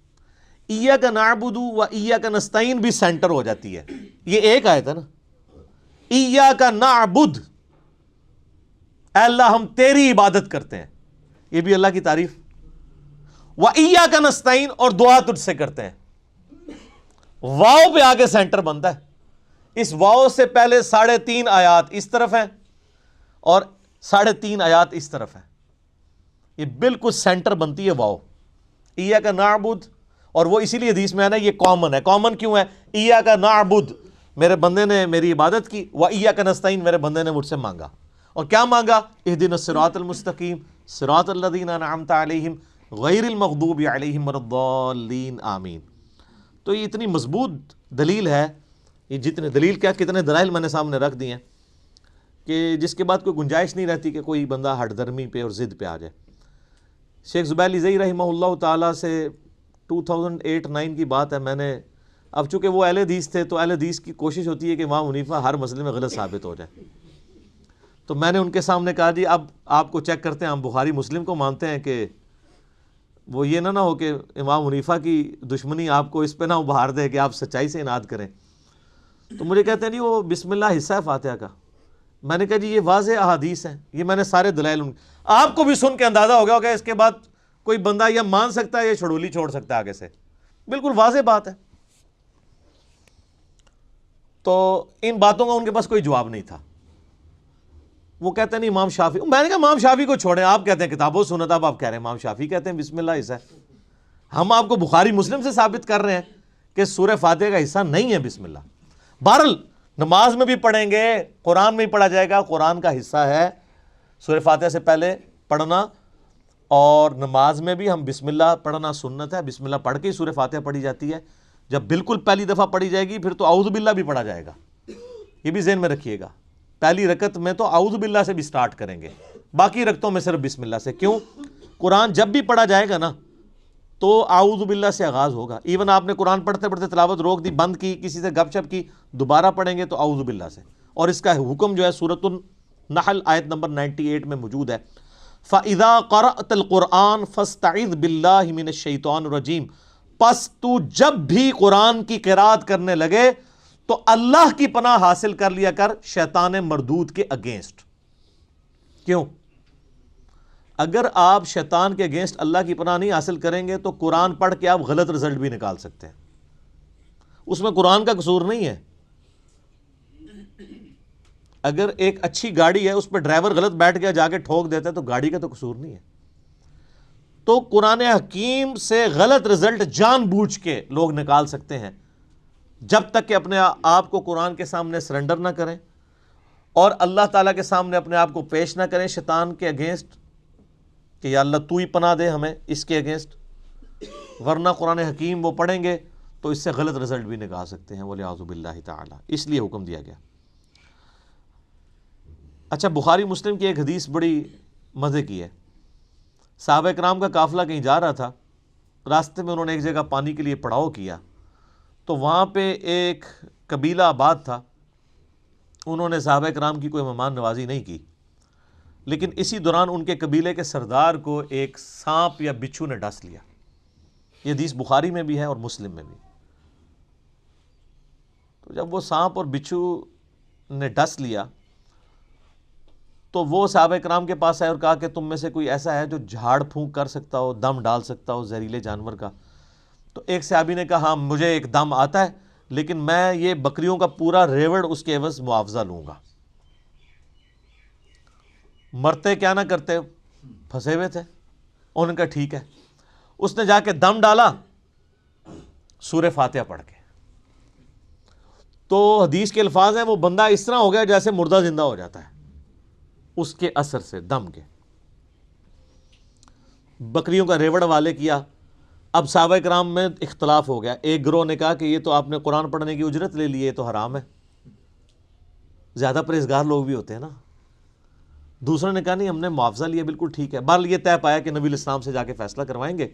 ایاک نعبد و ایاک نستعین بھی سینٹر ہو جاتی ہے۔ یہ ایک آیت ہے نا، ایاک نعبد، اے اللہ ہم تیری عبادت کرتے ہیں، یہ بھی اللہ کی تعریف، و ایاک نستعین، اور دعا تجھ سے کرتے ہیں۔ واؤ پہ آگے سینٹر بنتا ہے، اس واؤ سے پہلے 3.5 آیات اس طرف ہیں اور 3.5 آیات اس طرف ہیں، یہ بالکل سینٹر بنتی ہے واؤ، ایاک نعبد، اور وہ اسی لیے حدیث میں ہے نا یہ کامن ہے۔ کامن کیوں ہے؟ ایاک نعبد میرے بندے نے میری عبادت کی، و ایاک نستعین میرے بندے نے مجھ سے مانگا، اور کیا مانگا؟ اہدنا الصراط المستقیم صراط الذین انعمت علیہم غیر المغضوب علیہم ولا الضالین آمین۔ تو یہ اتنی مضبوط دلیل ہے، یہ جتنے دلیل کیا کتنے دلائل میں نے سامنے رکھ دی ہیں کہ جس کے بعد کوئی گنجائش نہیں رہتی کہ کوئی بندہ ہٹ درمی پہ اور ضد پہ آ جائے۔ شیخ زبیر عزئی رحمہ اللہ تعالیٰ سے 2008-9 کی بات ہے، میں نے، اب چونکہ وہ اہل حدیث تھے تو اہل حدیث کی کوشش ہوتی ہے کہ امام حنیفہ ہر مسئلے میں غلط ثابت ہو جائے، تو میں نے ان کے سامنے کہا جی اب آپ کو چیک کرتے ہیں، ہم بخاری مسلم کو مانتے ہیں کہ وہ یہ نہ ہو کہ امام حنیفہ کی دشمنی آپ کو اس پہ نہ ابھار دے کہ آپ سچائی سے اناد کریں۔ تو مجھے کہتے ہیں جی وہ بسم اللہ حصہ ہے فاتحہ کا۔ میں نے کہا جی یہ واضح احادیث ہیں، یہ میں نے سارے دلائل آپ کو بھی سن کے اندازہ ہو گیا ہوگا، اس کے بعد کوئی بندہ یا مان سکتا ہے یا چھڑولی چھوڑ سکتا ہے آگے سے، بالکل واضح بات ہے۔ تو ان باتوں کا ان کے پاس کوئی جواب نہیں تھا۔ وہ کہتے ہیں نہیں امام شافعی، میں نے کہا امام شافعی کو چھوڑیں، آپ کہتے ہیں کتاب و سنت، اب آپ کہہ رہے ہیں امام شافعی کہتے ہیں بسم اللہ حصہ ہے۔ ہم آپ کو بخاری مسلم سے ثابت کر رہے ہیں کہ سورہ فاتحہ کا حصہ نہیں ہے بسم اللہ۔ بہرحال نماز میں بھی پڑھیں گے، قرآن میں بھی پڑھا جائے گا، قرآن کا حصہ ہے سورہ فاتحہ سے پہلے پڑھنا، اور نماز میں بھی ہم بسم اللہ پڑھنا سنت ہے، بسم اللہ پڑھ کے ہی سورہ فاتحہ پڑھی جاتی ہے۔ جب بالکل پہلی دفعہ پڑھی جائے گی پھر تو اعوذ باللہ بھی پڑھا جائے گا، یہ بھی ذہن میں رکھیے گا۔ پہلی رکعت میں تو اعوذ باللہ سے بھی سٹارٹ کریں گے، باقی رکعتوں میں صرف بسم اللہ سے۔ کیوں؟ قرآن جب بھی پڑھا جائے گا نا تو اعوذ باللہ سے آغاز ہوگا۔ ایون آپ نے قرآن پڑھتے پڑھتے تلاوت روک دی، بند کی، کسی سے گپ شپ کی، دوبارہ پڑھیں گے تو اعوذ باللہ سے۔ اور اس کا حکم جو ہے سورۃ النحل آیت نمبر 98 میں موجود ہے، فَإِذَا قَرَأْتَ الْقُرْآنَ فَاسْتَعِذْ بِاللَّهِ مِنَ الشَّيْطَانِ الرَّجِيمِ، پس تو جب بھی قرآن کی قرات کرنے لگے تو اللہ کی پناہ حاصل کر لیا کر شیطان مردود کے اگینسٹ۔ کیوں؟ اگر آپ شیطان کے اگینسٹ اللہ کی پناہ نہیں حاصل کریں گے تو قرآن پڑھ کے آپ غلط رزلٹ بھی نکال سکتے ہیں، اس میں قرآن کا قصور نہیں ہے۔ اگر ایک اچھی گاڑی ہے اس پہ ڈرائیور غلط بیٹھ گیا جا کے ٹھوک دیتا ہے تو گاڑی کا تو قصور نہیں ہے۔ تو قرآن حکیم سے غلط رزلٹ جان بوجھ کے لوگ نکال سکتے ہیں، جب تک کہ اپنے آپ کو قرآن کے سامنے سرنڈر نہ کریں اور اللہ تعالیٰ کے سامنے اپنے آپ کو پیش نہ کریں شیطان کے اگینسٹ کہ یا اللہ تو ہی پناہ دے ہمیں اس کے اگینسٹ، ورنہ قرآن حکیم وہ پڑھیں گے تو اس سے غلط رزلٹ بھی نکال سکتے ہیں، وَلِعَوْذُ بِاللَّهِ تعالیٰ، اس لیے حکم دیا گیا۔ اچھا، بخاری مسلم کی ایک حدیث بڑی مزے کی ہے۔ صحابہ کرام کا قافلہ کہیں جا رہا تھا، راستے میں انہوں نے ایک جگہ پانی کے لیے پڑاؤ کیا، تو وہاں پہ ایک قبیلہ آباد تھا، انہوں نے صحابہ کرام کی کوئی مہمان نوازی نہیں کی، لیکن اسی دوران ان کے قبیلے کے سردار کو ایک سانپ یا بچھو نے ڈس لیا۔ یہ حدیث بخاری میں بھی ہے اور مسلم میں بھی۔ تو جب وہ سانپ اور بچھو نے ڈس لیا تو وہ صحابہ کرام کے پاس آئے اور کہا کہ تم میں سے کوئی ایسا ہے جو جھاڑ پھونک کر سکتا ہو، دم ڈال سکتا ہو زہریلے جانور کا؟ تو ایک صحابی نے کہا ہاں مجھے ایک دم آتا ہے، لیکن میں یہ بکریوں کا پورا ریوڑ اس کے عوض معاوضہ لوں گا۔ مرتے کیا نہ کرتے، پھنسے ہوئے تھے، انہوں نے کہا ٹھیک ہے۔ اس نے جا کے دم ڈالا سورہ فاتحہ پڑھ کے، تو حدیث کے الفاظ ہیں وہ بندہ اس طرح ہو گیا جیسے مردہ زندہ ہو جاتا ہے اس کے اثر سے، دم کے۔ بکریوں کا ریوڑ والے کیا۔ اب صحابہ کرام میں اختلاف ہو گیا، ایک گروہ نے کہا کہ یہ تو آپ نے قرآن پڑھنے کی اجرت لے لی ہے، یہ تو حرام ہے، زیادہ پرہیزگار لوگ بھی ہوتے ہیں نا۔ دوسروں نے کہا نہیں ہم نے معاوضہ لیا، بالکل ٹھیک ہے۔ بہرحال یہ طے پایا کہ نبی علیہ السلام سے جا کے فیصلہ کروائیں گے۔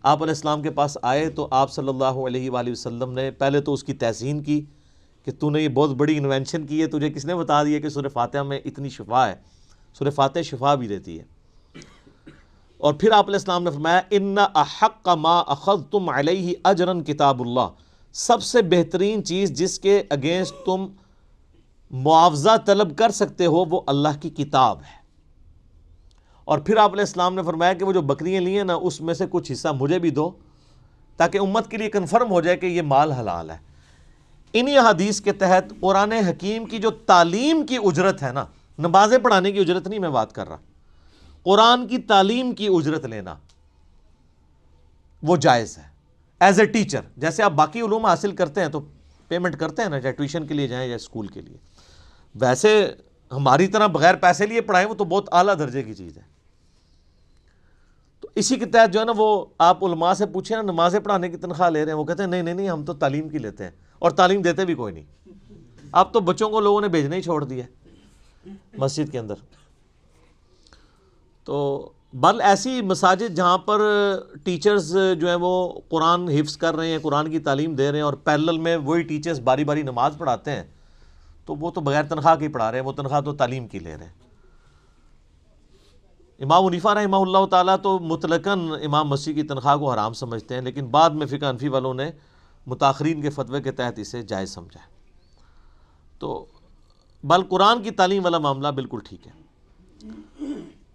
آپ علیہ السلام کے پاس آئے تو آپ صلی اللہ علیہ وآلہ وسلم نے پہلے تو اس کی تحسین کی کہ تو نے یہ بہت بڑی انوینشن کی ہے، تجھے کس نے بتا دیا کہ سورہ فاتحہ میں اتنی شفا ہے؟ سورہ فاتحہ شفا بھی دیتی ہے۔ اور پھر آپ علیہ السلام نے فرمایا ان احق ما اخذتم علیہ اجرا کتاب اللہ، سب سے بہترین چیز جس کے اگینسٹ تم معاوضہ طلب کر سکتے ہو وہ اللہ کی کتاب ہے۔ اور پھر آپ علیہ السلام نے فرمایا کہ وہ جو بکریاں لی ہیں نا اس میں سے کچھ حصہ مجھے بھی دو تاکہ امت کے لیے کنفرم ہو جائے کہ یہ مال حلال ہے۔ انہی حدیث کے تحت قرآن حکیم کی جو تعلیم کی اجرت ہے نا، نمازیں پڑھانے کی اجرت نہیں میں بات کر رہا، قرآن کی تعلیم کی اجرت لینا وہ جائز ہے ایز اے ٹیچر۔ جیسے آپ باقی علوم حاصل کرتے ہیں تو پیمنٹ کرتے ہیں نا، چاہے ٹیوشن کے لیے جائیں یا اسکول کے لیے، ویسے ہماری طرح بغیر پیسے لیے پڑھائیں وہ تو بہت اعلیٰ درجے کی چیز ہے۔ تو اسی کے تحت جو ہے نا وہ آپ علماء سے پوچھیں نا نمازیں پڑھانے کی تنخواہ لے رہے ہیں، وہ کہتے ہیں نہیں نہیں نہیں ہم تو تعلیم کی لیتے ہیں، اور تعلیم دیتے بھی کوئی نہیں۔ اب تو بچوں کو لوگوں نے بھیجنا ہی چھوڑ دیا مسجد کے اندر۔ تو بل ایسی مساجد جہاں پر ٹیچرز جو ہیں وہ قرآن حفظ کر رہے ہیں، قرآن کی تعلیم دے رہے ہیں، اور پیرلل میں وہی ٹیچرز باری باری نماز پڑھاتے ہیں، تو وہ تو بغیر تنخواہ کے ہی پڑھا رہے ہیں، وہ تنخواہ تو تعلیم کی لے رہے ہیں۔ امام حنیفہ رحمہ اللہ تعالیٰ تو مطلقاً امام مسیح کی تنخواہ کو حرام سمجھتے ہیں، لیکن بعد میں فقہ حنفی والوں نے متاخرین کے فتوے کے تحت اسے جائز سمجھا ہے۔ تو بل قرآن کی تعلیم والا معاملہ بالکل ٹھیک ہے۔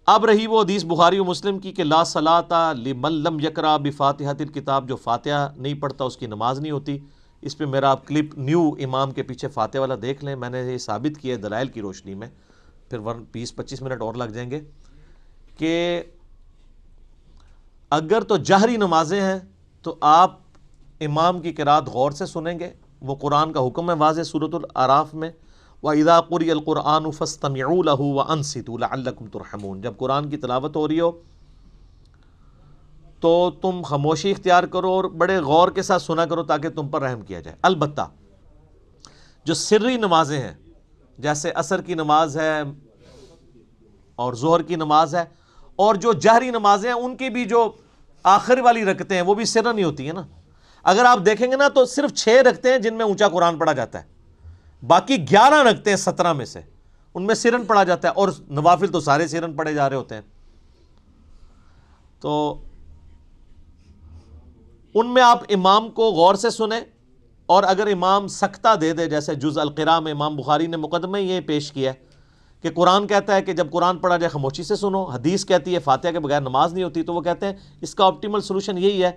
اب رہی وہ حدیث بخاری و مسلم کی کہ لا صلاۃ لمن لم یقرأ بفاتحۃ الکتاب، جو فاتحہ نہیں پڑھتا اس کی نماز نہیں ہوتی۔ اس پہ میرا آپ کلپ نیو امام کے پیچھے فاتحہ والا دیکھ لیں، میں نے یہ ثابت کیا ہے دلائل کی روشنی میں، پھر 20-25 منٹ اور لگ جائیں گے، کہ اگر تو جہری نمازیں ہیں تو آپ امام کی قرات غور سے سنیں گے، وہ قرآن کا حکم ہے واضح سورۃ الاعراف میں، وَإِذَا قُرِئَ الْقُرْآنُ فَاسْتَمِعُوا لَهُ وَأَنصِتُوا لَعَلَّكُمْ تُرْحَمُونَ، جب قرآن کی تلاوت ہو رہی ہو تو تم خاموشی اختیار کرو اور بڑے غور کے ساتھ سنا کرو تاکہ تم پر رحم کیا جائے۔ البتہ جو سری نمازیں ہیں جیسے عصر کی نماز ہے اور ظہر کی نماز ہے، اور جو جہری نمازیں ہیں ان کی بھی جو آخر والی رکعتیں ہیں وہ بھی سرن ہی ہوتی ہیں نا۔ اگر آپ دیکھیں گے نا تو صرف 6 رکعتیں ہیں جن میں اونچا قرآن پڑھا جاتا ہے، باقی 11 رکعتیں 17 میں سے ان میں سرن پڑھا جاتا ہے، اور نوافل تو سارے سرن پڑھے جا رہے ہوتے ہیں۔ تو ان میں آپ امام کو غور سے سنیں، اور اگر امام سکتہ دے دے، جیسے جز القراء میں امام بخاری نے مقدمہ یہ پیش کیا ہے کہ قرآن کہتا ہے کہ جب قرآن پڑھا جائے خاموشی سے سنو، حدیث کہتی ہے فاتحہ کے بغیر نماز نہیں ہوتی، تو وہ کہتے ہیں اس کا آپٹیمل سولوشن یہی ہے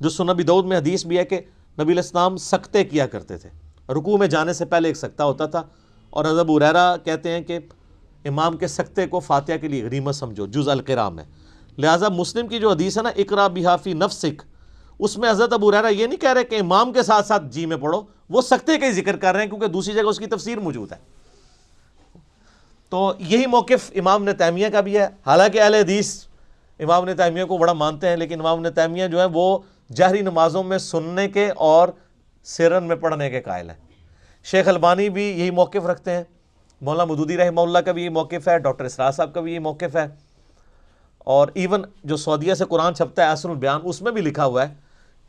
جو سنن ابی داؤد میں حدیث بھی ہے کہ نبی علیہ السلام سکتے کیا کرتے تھے، رکوع میں جانے سے پہلے ایک سکتہ ہوتا تھا، اور حضرت ابو ہریرہ کہتے ہیں کہ امام کے سکتے کو فاتحہ کے لیے غنیمت سمجھو، جز القراء میں۔ لہٰذا مسلم کی جو حدیث ہے نا اقرا بہا فی نفسک، اس میں حضرت ابو ہریرہ یہ نہیں کہہ رہے کہ امام کے ساتھ ساتھ جی میں پڑھو، وہ سکتے کا ہی ذکر کر رہے ہیں کیونکہ دوسری جگہ اس کی تفسیر موجود ہے۔ تو یہی موقف امام ابن تیمیہ کا بھی ہے، حالانکہ اہل حدیث امام ابن تیمیہ کو بڑا مانتے ہیں، لیکن امام ابن تیمیہ جو ہے وہ جہری نمازوں میں سننے کے اور سرن میں پڑھنے کے قائل ہیں۔ شیخ البانی بھی یہی موقف رکھتے ہیں، مولانا مودودی رحمہ اللہ کا بھی یہ موقف ہے، ڈاکٹر اسرار صاحب کا بھی یہ موقف ہے، اور ایون جو سعودیہ سے قرآن چھپتا ہے احسن البیان، اس میں بھی لکھا ہوا ہے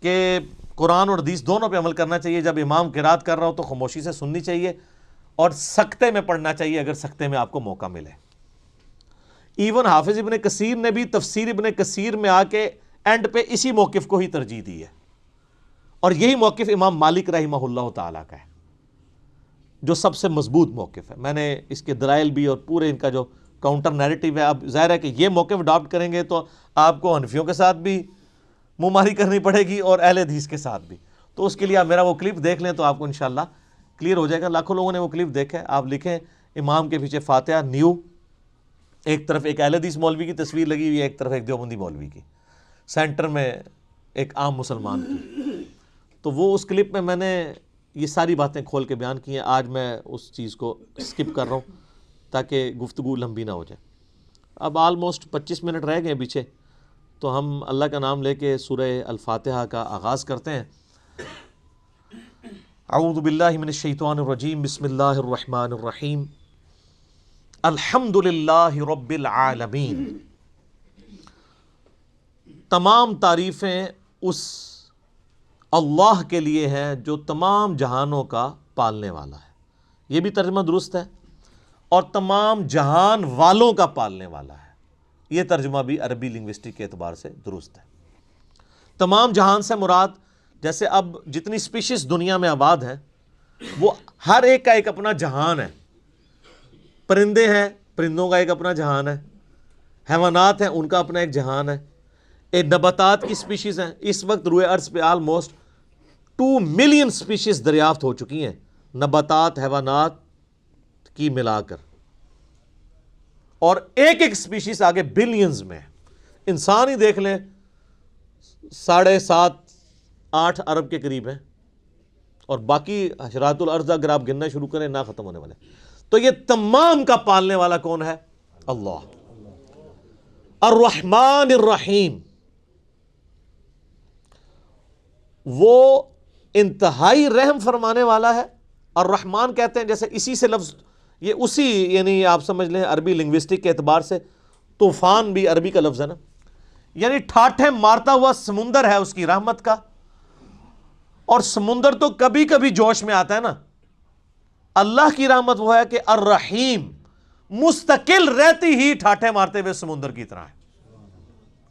کہ قرآن اور حدیث دونوں پہ عمل کرنا چاہیے، جب امام قرات کر رہا ہو تو خاموشی سے سننی چاہیے، اور سکتے میں پڑھنا چاہیے اگر سکتے میں آپ کو موقع ملے۔ ایون حافظ ابن کثیر نے بھی تفسیر ابن کثیر میں آ کے اینڈ پہ اسی موقف کو ہی ترجیح دی ہے، اور یہی موقف امام مالک رحمہ اللہ تعالیٰ کا ہے جو سب سے مضبوط موقف ہے۔ میں نے اس کے دلائل بھی اور پورے ان کا جو کاؤنٹر نیریٹو ہے، اب ظاہر ہے کہ یہ موقف اڈاپٹ کریں گے تو آپ کو حنفیوں کے ساتھ بھی منہ ماری کرنی پڑے گی اور اہل حدیث کے ساتھ بھی، تو اس کے لیے آپ میرا وہ کلپ دیکھ لیں تو آپ کو انشاءاللہ کلیئر ہو جائے گا۔ لاکھوں لوگوں نے وہ کلپ دیکھا ہے، آپ لکھیں امام کے پیچھے فاتحہ نیو، ایک طرف ایک اہل حدیث مولوی کی تصویر لگی ہوئی ہے، ایک طرف ایک دیوبندی مولوی کی، سینٹر میں ایک عام مسلمان کی۔ تو وہ اس کلپ میں نے یہ ساری باتیں کھول کے بیان کی ہیں، آج میں اس چیز کو سکپ کر رہا ہوں تاکہ گفتگو لمبی نہ ہو جائے۔ اب آلموسٹ 25 منٹ رہ گئے پیچھے، تو ہم اللہ کا نام لے کے سورہ الفاتحہ کا آغاز کرتے ہیں۔ اعوذ باللہ من الشیطان الرجیم، بسم اللہ الرحمن الرحیم، الحمد للہ رب العالمین۔ تمام تعریفیں اس اللہ کے لیے ہیں جو تمام جہانوں کا پالنے والا ہے، یہ بھی ترجمہ درست ہے، اور تمام جہان والوں کا پالنے والا ہے، یہ ترجمہ بھی عربی لنگوسٹک کے اعتبار سے درست ہے۔ تمام جہان سے مراد جیسے اب جتنی سپیشیز دنیا میں آباد ہیں وہ ہر ایک کا ایک اپنا جہان ہے، پرندے ہیں، پرندوں کا ایک اپنا جہان ہے، حیوانات ہیں، ان کا اپنا ایک جہان ہے، ایک نباتات کی سپیشیز ہیں۔ اس وقت روئے ارض پہ آلموسٹ 2 ملین سپیشیز دریافت ہو چکی ہیں، نباتات حیوانات کی ملا کر، اور ایک ایک سپیشیز آگے بلینز میں۔ انسان ہی دیکھ لیں 7.5-8 ارب کے قریب ہیں، اور باقی حشرات الارض اگر آپ گننا شروع کریں نہ ختم ہونے والے۔ تو یہ تمام کا پالنے والا کون ہے؟ اللہ۔ الرحمن الرحیم، وہ انتہائی رحم فرمانے والا ہے۔ الرحمن کہتے ہیں جیسے اسی سے لفظ یہ اسی یعنی آپ سمجھ لیں عربی لنگوسٹک کے اعتبار سے طوفان بھی عربی کا لفظ ہے نا، یعنی ٹھاٹھے مارتا ہوا سمندر ہے اس کی رحمت کا، اور سمندر تو کبھی کبھی جوش میں آتا ہے نا، اللہ کی رحمت وہ ہے کہ الرحیم مستقل رہتی ہی ٹھاٹھے مارتے ہوئے سمندر کی طرح ہے،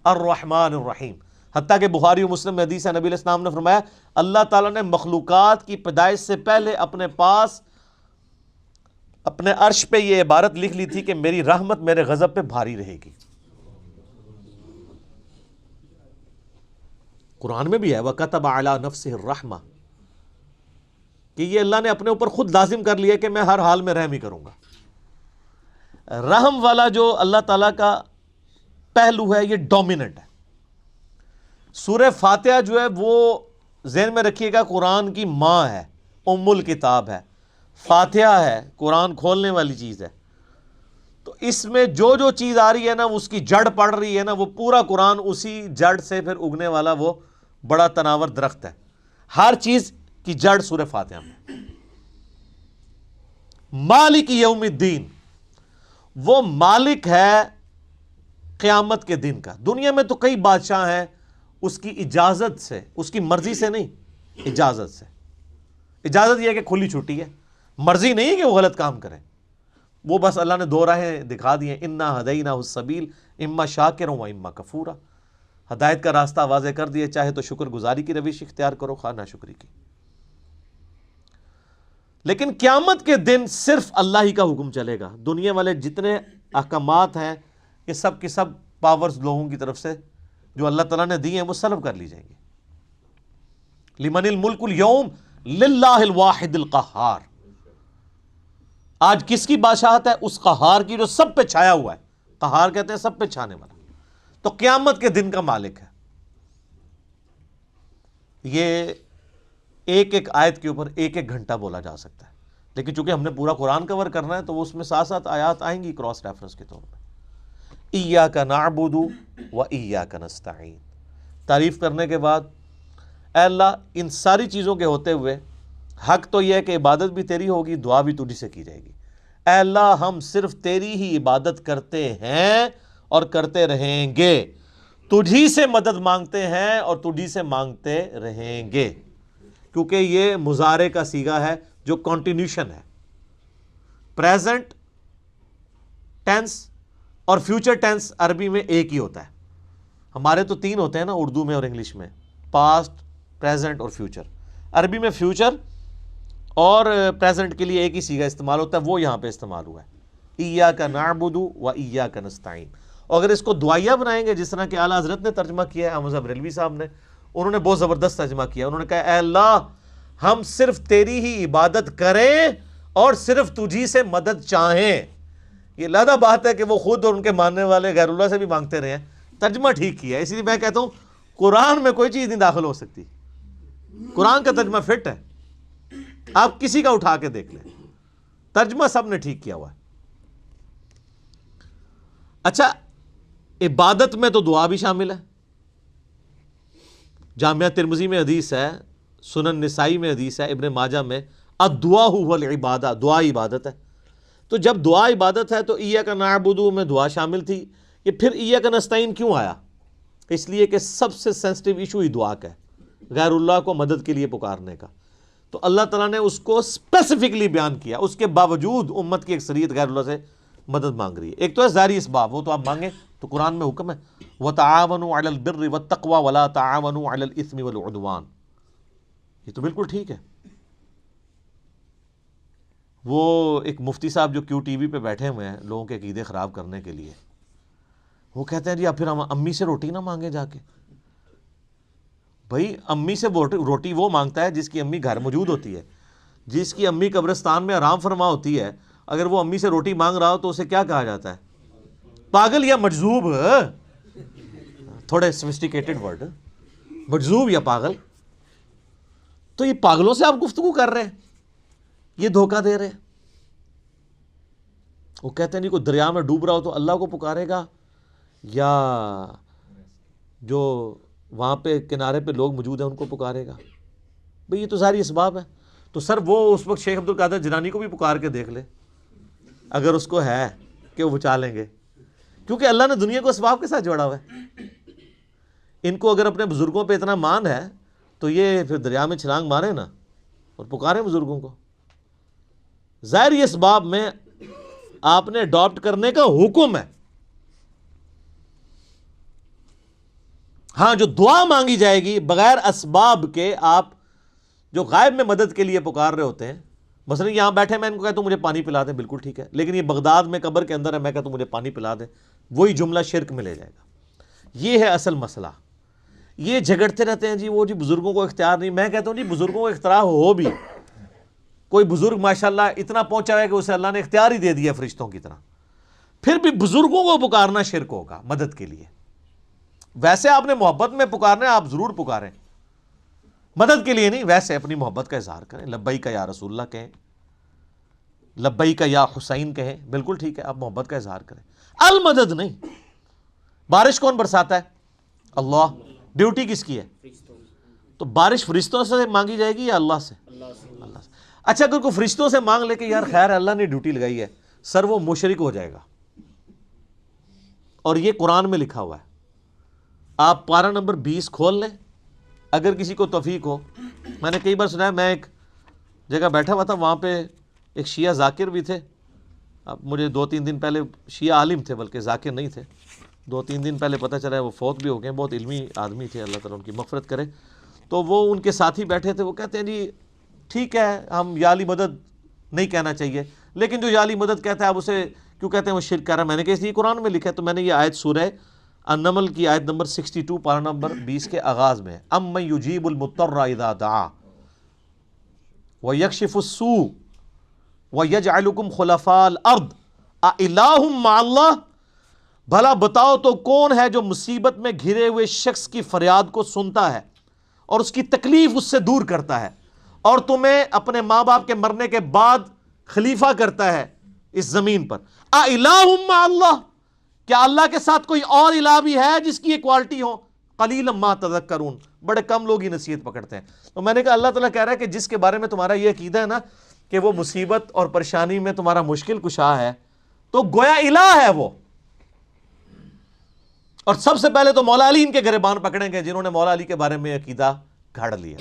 الرحمن الرحیم۔ حتیٰ کہ بخاری و مسلم میں حدیث ہے، نبی علیہ السلام نے فرمایا اللہ تعالیٰ نے مخلوقات کی پیدائش سے پہلے اپنے پاس اپنے عرش پہ یہ عبارت لکھ لی تھی کہ میری رحمت میرے غضب پہ بھاری رہے گی۔ قرآن میں بھی ہے وَكَتَبَ عَلَى نَفْسِهِ الرَّحْمَةِ، کہ یہ اللہ نے اپنے اوپر خود لازم کر لیا کہ میں ہر حال میں رحم ہی کروں گا۔ رحم والا جو اللہ تعالیٰ کا پہلو ہے یہ ڈومیننٹ ہے۔ سورہ فاتحہ جو ہے وہ ذہن میں رکھیے گا قرآن کی ماں ہے، ام الکتاب ہے، فاتحہ ہے، قرآن کھولنے والی چیز ہے۔ تو اس میں جو جو چیز آ رہی ہے نا اس کی جڑ پڑ رہی ہے نا، وہ پورا قرآن اسی جڑ سے پھر اگنے والا وہ بڑا تناور درخت ہے۔ ہر چیز کی جڑ سورہ فاتحہ میں۔ مالک یوم الدین، وہ مالک ہے قیامت کے دن کا۔ دنیا میں تو کئی بادشاہ ہیں، اس کی اجازت سے، اس کی مرضی سے نہیں، اجازت سے۔ اجازت یہ ہے کہ کھلی چھٹی ہے، مرضی نہیں ہے کہ وہ غلط کام کریں، وہ بس اللہ نے 2 راہیں دکھا دی ہیں، انا ہدیناہ السبیل اما شاکرا و اما کفورا۔ ہدایت کا راستہ واضح کر دیے، چاہے تو شکر گزاری کی روش اختیار کرو، خواہ ناشکری کی۔ لیکن قیامت کے دن صرف اللہ ہی کا حکم چلے گا. دنیا والے جتنے احکامات ہیں یہ سب کی سب پاورز لوگوں کی طرف سے جو اللہ تعالیٰ نے دی ہیں وہ سلب کر لی جائیں گی. لمن الملک اليوم للہ الواحد القہار. آج کس کی بادشاہت ہے؟ اس قہار کی جو سب پہ چھایا ہوا ہے. قہار کہتے ہیں سب پہ چھانے والا. تو قیامت کے دن کا مالک ہے. یہ ایک ایک آیت کے اوپر ایک ایک گھنٹہ بولا جا سکتا ہے، لیکن چونکہ ہم نے پورا قرآن کور کرنا ہے تو وہ اس میں ساتھ ساتھ آیات آئیں گی کراس ریفرنس کے طور پہ. ایاک نعبد و ایاک نستعین. تعریف کرنے کے بعد اے اللہ ان ساری چیزوں کے ہوتے ہوئے حق تو یہ ہے کہ عبادت بھی تیری ہوگی، دعا بھی تجھی سے کی جائے گی. اے اللہ ہم صرف تیری ہی عبادت کرتے ہیں اور کرتے رہیں گے، تجھی سے مدد مانگتے ہیں اور تجھی سے مانگتے رہیں گے. کیونکہ یہ مضارع کا صیغہ ہے جو کنٹینیوشن ہے. پریزنٹ ٹینس اور فیوچر ٹینس عربی میں ایک ہی ہوتا ہے. ہمارے تو تین ہوتے ہیں نا اردو میں اور انگلش میں، پاسٹ، پریزنٹ اور فیوچر. عربی میں فیوچر اور پریزنٹ کے لیے ایک ہی صیغہ استعمال ہوتا ہے، وہ یہاں پہ استعمال ہوا ہے. ایاک نعبد و ایاک نستعین. اور اگر اس کو دعائیہ بنائیں گے جس طرح کہ اعلیٰ حضرت نے ترجمہ کیا ہے، احمد صاحب بریلوی صاحب نے، انہوں نے بہت زبردست ترجمہ کیا. انہوں نے کہا اے اللہ ہم صرف تیری ہی عبادت کریں اور صرف تجھی سے مدد چاہیں. یہ علیحدہ بات ہے کہ وہ خود اور ان کے ماننے والے غیر اللہ سے بھی مانگتے رہے ہیں. ترجمہ ٹھیک کیا ہے. اسی لیے میں کہتا ہوں قرآن میں کوئی چیز نہیں داخل ہو سکتی. قرآن کا ترجمہ فٹ ہے، آپ کسی کا اٹھا کے دیکھ لیں، ترجمہ سب نے ٹھیک کیا ہوا ہے. اچھا عبادت میں تو دعا بھی شامل ہے. جامعہ ترمذی میں حدیث ہے، سنن نسائی میں حدیث ہے، ابن ماجہ میں الدعاء هو العبادہ، دعا عبادت ہے. تو جب دعا عبادت ہے تو ایاک نعبد میں دعا شامل تھی. یہ پھر ایاک نستعین کیوں آیا؟ اس لیے کہ سب سے سینسٹیو ایشو ہی دعا کا ہے، غیر اللہ کو مدد کے لیے پکارنے کا. تو اللہ تعالیٰ نے اس کو اسپیسیفکلی بیان کیا. اس کے باوجود امت کی اکثریت غیر اللہ سے مدد مانگ رہی ہے. ایک تو ہے ظاہری اسباب، وہ تو آپ مانگیں تو قرآن میں حکم ہے وَتَعَاوَنُوا عَلَى الْبِرِّ وَالتَّقْوَى وَلَا تَعَاوَنُوا عَلَى الْإِثْمِ وَالْعُدْوَانِ. یہ تو بالکل ٹھیک ہے. وہ ایک مفتی صاحب جو کیو ٹی وی پہ بیٹھے ہوئے ہیں لوگوں کے عقیدے خراب کرنے کے لیے، وہ کہتے ہیں جی اب پھر ہم امی سے روٹی نہ مانگیں جا کے. بھائی امی سے روٹی وہ مانگتا ہے جس کی امی گھر موجود ہوتی ہے، جس کی امی قبرستان میں آرام فرما ہوتی ہے. اگر وہ امی سے روٹی مانگ رہا ہو تو اسے کیا کہا جاتا ہے؟ پاگل یا مجذوب. تھوڑے سوفسٹیکیٹڈ ورڈ، مجذوب یا پاگل. تو یہ پاگلوں سے آپ گفتگو کر رہے ہیں، یہ دھوکہ دے رہے ہیں. وہ کہتے ہیں جی کوئی دریا میں ڈوب رہا ہو تو اللہ کو پکارے گا یا جو وہاں پہ کنارے پہ لوگ موجود ہیں ان کو پکارے گا. بھئی یہ تو ساری اسباب ہے. تو سر وہ اس وقت شیخ عبد القادر جیلانی کو بھی پکار کے دیکھ لے اگر اس کو ہے کہ وہ بچا لیں گے، کیونکہ اللہ نے دنیا کو اسباب کے ساتھ جوڑا ہوا ہے. ان کو اگر اپنے بزرگوں پہ اتنا مان ہے تو یہ پھر دریا میں چھلانگ مارے نا اور پکاریں بزرگوں کو. ظاہر اسباب میں آپ نے اڈاپٹ کرنے کا حکم ہے. ہاں جو دعا مانگی جائے گی بغیر اسباب کے، آپ جو غائب میں مدد کے لیے پکار رہے ہوتے ہیں، مثلا یہاں بیٹھے میں ان کو کہتا ہوں مجھے پانی پلا دیں، بالکل ٹھیک ہے. لیکن یہ بغداد میں قبر کے اندر ہے، میں کہتا ہوں مجھے پانی پلا دیں، وہی جملہ شرک میں لے جائے گا. یہ ہے اصل مسئلہ. یہ جھگڑتے رہتے ہیں جی وہ جی بزرگوں کو اختیار نہیں. میں کہتا ہوں جی بزرگوں کو اختیار ہو بھی، کوئی بزرگ ماشاءاللہ اتنا پہنچا ہے کہ اسے اللہ نے اختیار ہی دے دیا فرشتوں کی طرح، پھر بھی بزرگوں کو پکارنا شرک ہوگا مدد کے لیے. ویسے آپ نے محبت میں پکارنا ہے، آپ ضرور پکاریں، مدد کے لیے نہیں. ویسے اپنی محبت کا اظہار کریں، لبیک یا رسول اللہ کہیں، لبیک یا حسین کہیں، بالکل ٹھیک ہے، آپ محبت کا اظہار کریں. المدد نہیں. بارش کون برساتا ہے؟ اللہ. ڈیوٹی کس کی ہے؟ تو بارش فرشتوں سے مانگی جائے گی یا اللہ سے؟ اللہ سے. اچھا اگر کوئی فرشتوں سے مانگ لے کہ یار خیر اللہ نے ڈیوٹی لگائی ہے، سر وہ مشرک ہو جائے گا. اور یہ قرآن میں لکھا ہوا ہے. آپ پارہ نمبر 20 کھول لیں اگر کسی کو توفیق ہو. میں نے کئی بار سنا ہے، میں ایک جگہ بیٹھا ہوا تھا، وہاں پہ ایک شیعہ ذاکر بھی تھے. اب مجھے 2-3 دن پہلے، شیعہ عالم تھے بلکہ ذاکر نہیں تھے، 2-3 دن پہلے پتہ چلا ہے وہ فوت بھی ہو گئے. بہت علمی آدمی تھے، اللہ تعالیٰ ان کی مغفرت کرے. تو وہ ان کے ساتھی بیٹھے تھے، وہ کہتے ہیں جی ٹھیک ہے ہم یا علی مدد نہیں کہنا چاہیے. لیکن جو یالی مدد کہتا ہے آپ اسے کیوں کہتے ہیں وہ شرک کر رہا ہے؟ میں نے کہا اس لیے قرآن میں لکھا ہے. تو میں نے یہ آیت سورہ النمل کی آیت نمبر 62 پارہ نمبر 20 کے آغاز میں امن یجیب المضطر اذا دعا ویکشف السوء ویجعلکم خلفاء الارض االہ مع اللہ، بھلا بتاؤ تو کون ہے جو مصیبت میں گھرے ہوئے شخص کی فریاد کو سنتا ہے اور اس کی تکلیف اس سے دور کرتا ہے اور تمہیں اپنے ماں باپ کے مرنے کے بعد خلیفہ کرتا ہے اس زمین پر. االہ مع اللہ، کیا اللہ کے ساتھ کوئی اور الہ بھی ہے جس کی یہ کوالٹی ہو؟ قلیلا ما تذکرون، بڑے کم لوگ ہی نصیحت پکڑتے ہیں. تو میں نے کہا اللہ تعالیٰ کہہ رہا ہے کہ جس کے بارے میں تمہارا یہ عقیدہ ہے نا کہ وہ مصیبت اور پریشانی میں تمہارا مشکل کشا ہے، تو گویا الہ ہے وہ. اور سب سے پہلے تو مولا علی ان کے گریبان پکڑیں گے جنہوں نے مولا علی کے بارے میں عقیدہ گھڑ لیا.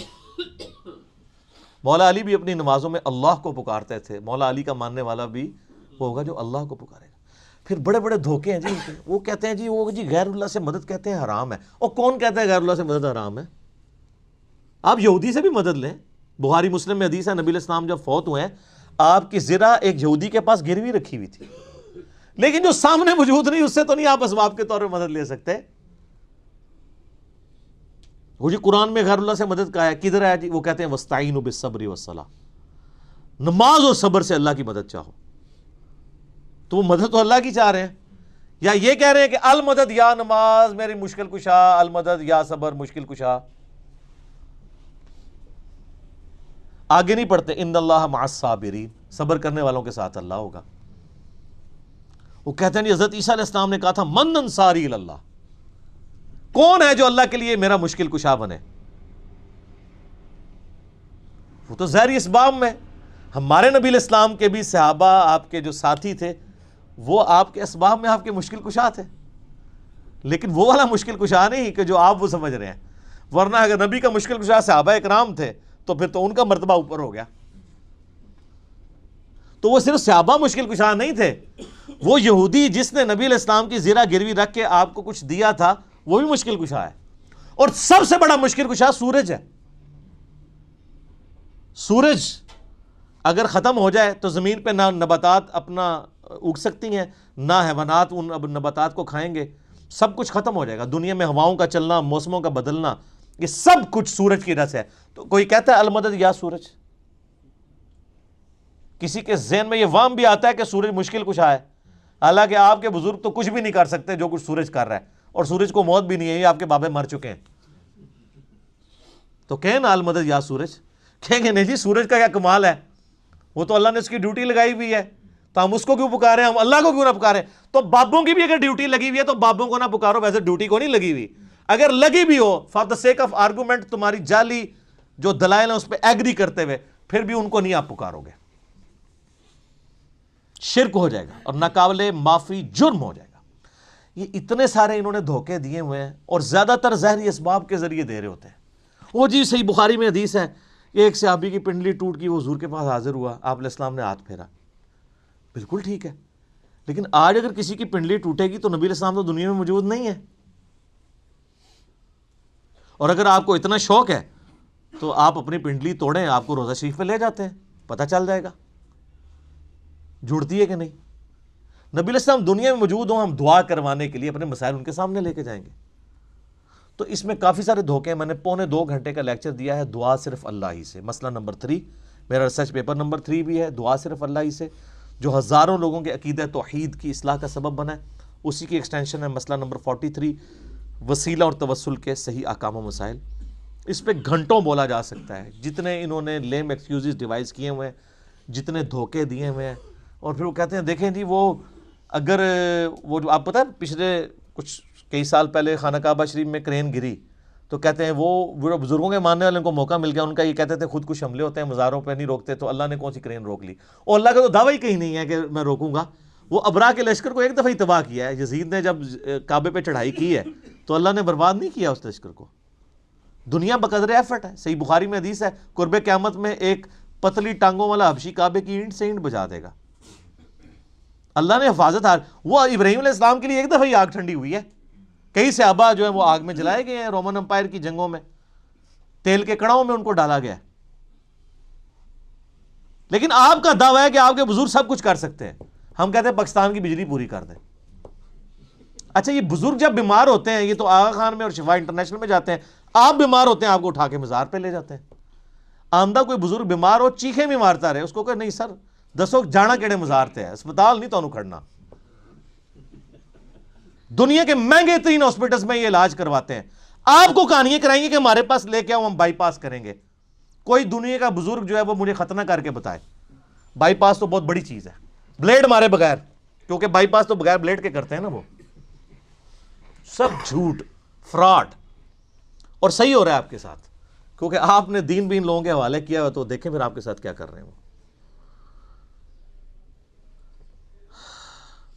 مولا علی بھی اپنی نمازوں میں اللہ کو پکارتے تھے. مولا علی کا ماننے والا بھی وہ ہوگا جو اللہ کو پکارے گا. پھر بڑے بڑے دھوکے ہیں جی ان کے. وہ کہتے ہیں جی وہ جی غیر اللہ سے مدد کہتے ہیں حرام ہے. اور کون کہتا ہے غیر اللہ سے مدد حرام ہے؟ آپ یہودی سے بھی مدد لیں. بخاری مسلم میں حدیث ہے نبی علیہ السلام جب فوت ہوئے ہیں آپ کی زرہ ایک یہودی کے پاس گروی رکھی ہوئی تھی، لیکن جو سامنے موجود نہیں اس سے تو نہیں آپ اسباب کے طور پہ مدد لے سکتے. وہ جی قرآن میں غیر اللہ سے مدد کا ہے، کدھر ہے جی؟ وہ کہتے ہیں وَاسْتَعِینُوا بِالصَّبْرِ وَالصَّلَاةِ، نماز اور صبر سے اللہ کی مدد چاہو. تو وہ مدد تو اللہ کی چاہ رہے ہیں، یا یہ کہہ رہے ہیں کہ المدد یا نماز میری مشکل کشا، المدد یا صبر مشکل کشا. آگے نہیں پڑھتے ان اللہ مع الصابرین، صبر کرنے والوں کے ساتھ اللہ ہوگا. وہ کہتے ہیں جی حضرت عیسیٰ علیہ السلام نے کہا تھا من انصاری اللہ، کون ہے جو اللہ کے لیے میرا مشکل کشا بنے؟ وہ تو ظاہری اسباب میں. ہمارے نبی علیہ السلام کے بھی صحابہ آپ کے جو ساتھی تھے وہ آپ کے اسباب میں آپ کے مشکل کشا تھے، لیکن وہ والا مشکل کشا نہیں کہ جو آپ وہ سمجھ رہے ہیں. ورنہ اگر نبی کا مشکل کشا صحابہ اکرام تھے تو پھر تو ان کا مرتبہ اوپر ہو گیا. تو وہ صرف صحابہ مشکل کشا نہیں تھے، وہ یہودی جس نے نبی علیہ السلام کی زرہ گروی رکھ کے آپ کو کچھ دیا تھا وہ بھی مشکل کشا ہے. اور سب سے بڑا مشکل کشا سورج ہے. سورج اگر ختم ہو جائے تو زمین پہ نہ نباتات اپنا اگ سکتی ہیں، نہ حیوانات ان نباتات کو کھائیں گے. سب کچھ ختم ہو جائے گا. دنیا میں ہواؤں کا چلنا، موسموں کا بدلنا، یہ سب کچھ سورج کی وجہ سے ہے. تو کوئی کہتا ہے المدد یا سورج، کسی کے ذہن میں یہ وہم بھی آتا ہے کہ سورج مشکل کشا ہے، حالانکہ آپ کے بزرگ تو کچھ بھی نہیں کر سکتے جو کچھ سورج کر رہا ہے، اور سورج کو موت بھی نہیں ہے، یہ آپ کے بابے مر چکے ہیں. تو کہیں نا المدد یا سورج، کہیں گے نہیں جی سورج کا کیا کمال ہے، وہ تو اللہ نے اس کی ڈیوٹی لگائی ہوئی ہے، تو ہم اس کو کیوں پکارے، ہم اللہ کو کیوں نہ پکارے؟ تو بابوں کی بھی اگر ڈیوٹی لگی ہوئی ہے تو بابوں کو نہ پکارو. ویسے ڈیوٹی کو نہیں لگی ہوئی، اگر لگی بھی ہو for the sake of argument, تمہاری جعلی جو دلائل ہیں اس پہ ایگری کرتے ہوئے، پھر بھی ان کو نہیں آپ پکارو گے. شرک ہو جائے گا اور ناقابل معافی جرم ہو جائے گا. یہ اتنے سارے انہوں نے دھوکے دیے ہوئے ہیں اور زیادہ تر ظاہری اسباب کے ذریعے دے رہے ہوتے ہیں. وہ جی صحیح بخاری میں حدیث ہے، ایک صحابی کی پنڈلی ٹوٹ گئی، وہ حضور کے پاس حاضر ہوا، آپ علیہ السلام نے ہاتھ پھیرا. بالکل ٹھیک ہے، لیکن آج اگر کسی کی پنڈلی ٹوٹے گی تو نبی علیہ السلام تو دنیا میں موجود نہیں ہے. اور اگر آپ کو اتنا شوق ہے تو آپ اپنی پنڈلی توڑیں، آپ کو روضہ شریف پہ لے جاتے ہیں، پتہ چل جائے گا جڑتی ہے کہ نہیں. نبی علیہ السلام دنیا میں موجود ہوں، ہم دعا کروانے کے لیے اپنے مسائل ان کے سامنے لے کے جائیں گے. تو اس میں کافی سارے دھوکے ہیں. میں نے 2.25 گھنٹے کا لیکچر دیا ہے دعا صرف اللہ ہی سے. مسئلہ نمبر 3 میرا ریسرچ پیپر نمبر 3 بھی ہے، دعا صرف اللہ ہی سے، جو ہزاروں لوگوں کے عقیدہ توحید کی اصلاح کا سبب بنا ہے. اسی کی ایکسٹینشن ہے مسئلہ نمبر 43 وسیلہ اور توسل کے صحیح احکام و مسائل. اس پہ گھنٹوں بولا جا سکتا ہے، جتنے انہوں نے لیم ایکسکیوزز ڈیوائز کیے ہوئے ہیں، جتنے دھوکے دیے ہوئے ہیں. اور پھر وہ کہتے ہیں دیکھیں جی وہ اگر وہ جو آپ پتہ ہے پچھلے کچھ کئی سال پہلے خانہ کعبہ شریف میں کرین گری تو کہتے ہیں وہ بزرگوں کے ماننے والوں کو موقع مل گیا ان کا. یہ کہتے تھے خود کچھ حملے ہوتے ہیں مزاروں پہ نہیں روکتے، تو اللہ نے کون سی کرین روک لی؟ اور اللہ کا تو دعویٰ ہی کہیں نہیں ہے کہ میں روکوں گا. وہ ابرا کے لشکر کو ایک دفعہ ہی تباہ کیا ہے. یزید نے جب کعبے پہ چڑھائی کی ہے تو اللہ نے برباد نہیں کیا اس لشکر کو. دنیا بقدر ایفرٹ ہے. صحیح بخاری میں حدیث ہے قرب قیامت میں ایک پتلی ٹانگوں والا حبشی کعبے کی اینٹ سے اینٹ بجا دے گا. اللہ نے حفاظت وہ ابراہیم علیہ السلام کے لیے ایک دفعہ ہی آگ ٹھنڈی ہوئی ہے. کئی صحابہ جو ہیں وہ آگ میں جلائے گئے ہیں. رومن امپائر کی جنگوں میں تیل کے کڑاؤں میں ان کو ڈالا گیا. لیکن آپ کا دعویٰ ہے کہ آپ کے بزرگ سب کچھ کر سکتے ہیں. ہم کہتے ہیں پاکستان کی بجلی پوری کر دیں. اچھا یہ بزرگ جب بیمار ہوتے ہیں، یہ تو آغا خان میں اور شفا انٹرنیشنل میں جاتے ہیں، آپ بیمار ہوتے ہیں آپ کو اٹھا کے مزار پہ لے جاتے ہیں. آمدہ کوئی بزرگ بیمار ہو چیخیں بھی مارتا رہے، اس کو کہ نہیں سر دسو جانا کیڑے مزار تے ہے، اسپتال نہیں تو کھڑنا. دنیا کے مہنگے ترین ہاسپٹلز میں یہ علاج کرواتے ہیں. آپ کو کہانیاں کرائیں گے کہ ہمارے پاس لے کے آؤ ہم بائی پاس کریں گے. کوئی دنیا کا بزرگ جو ہے وہ مجھے ختنہ کر کے بتائے. بائی پاس تو بہت بڑی چیز ہے، بلیڈ مارے بغیر، کیونکہ بائی پاس تو بغیر بلیڈ کے کرتے ہیں نا. وہ سب جھوٹ فراڈ. اور صحیح ہو رہا ہے آپ کے ساتھ، کیونکہ آپ نے دین بین لوگوں کے حوالے کیا ہوا. تو دیکھیں پھر آپ کے ساتھ کیا کر رہے ہیں وہ.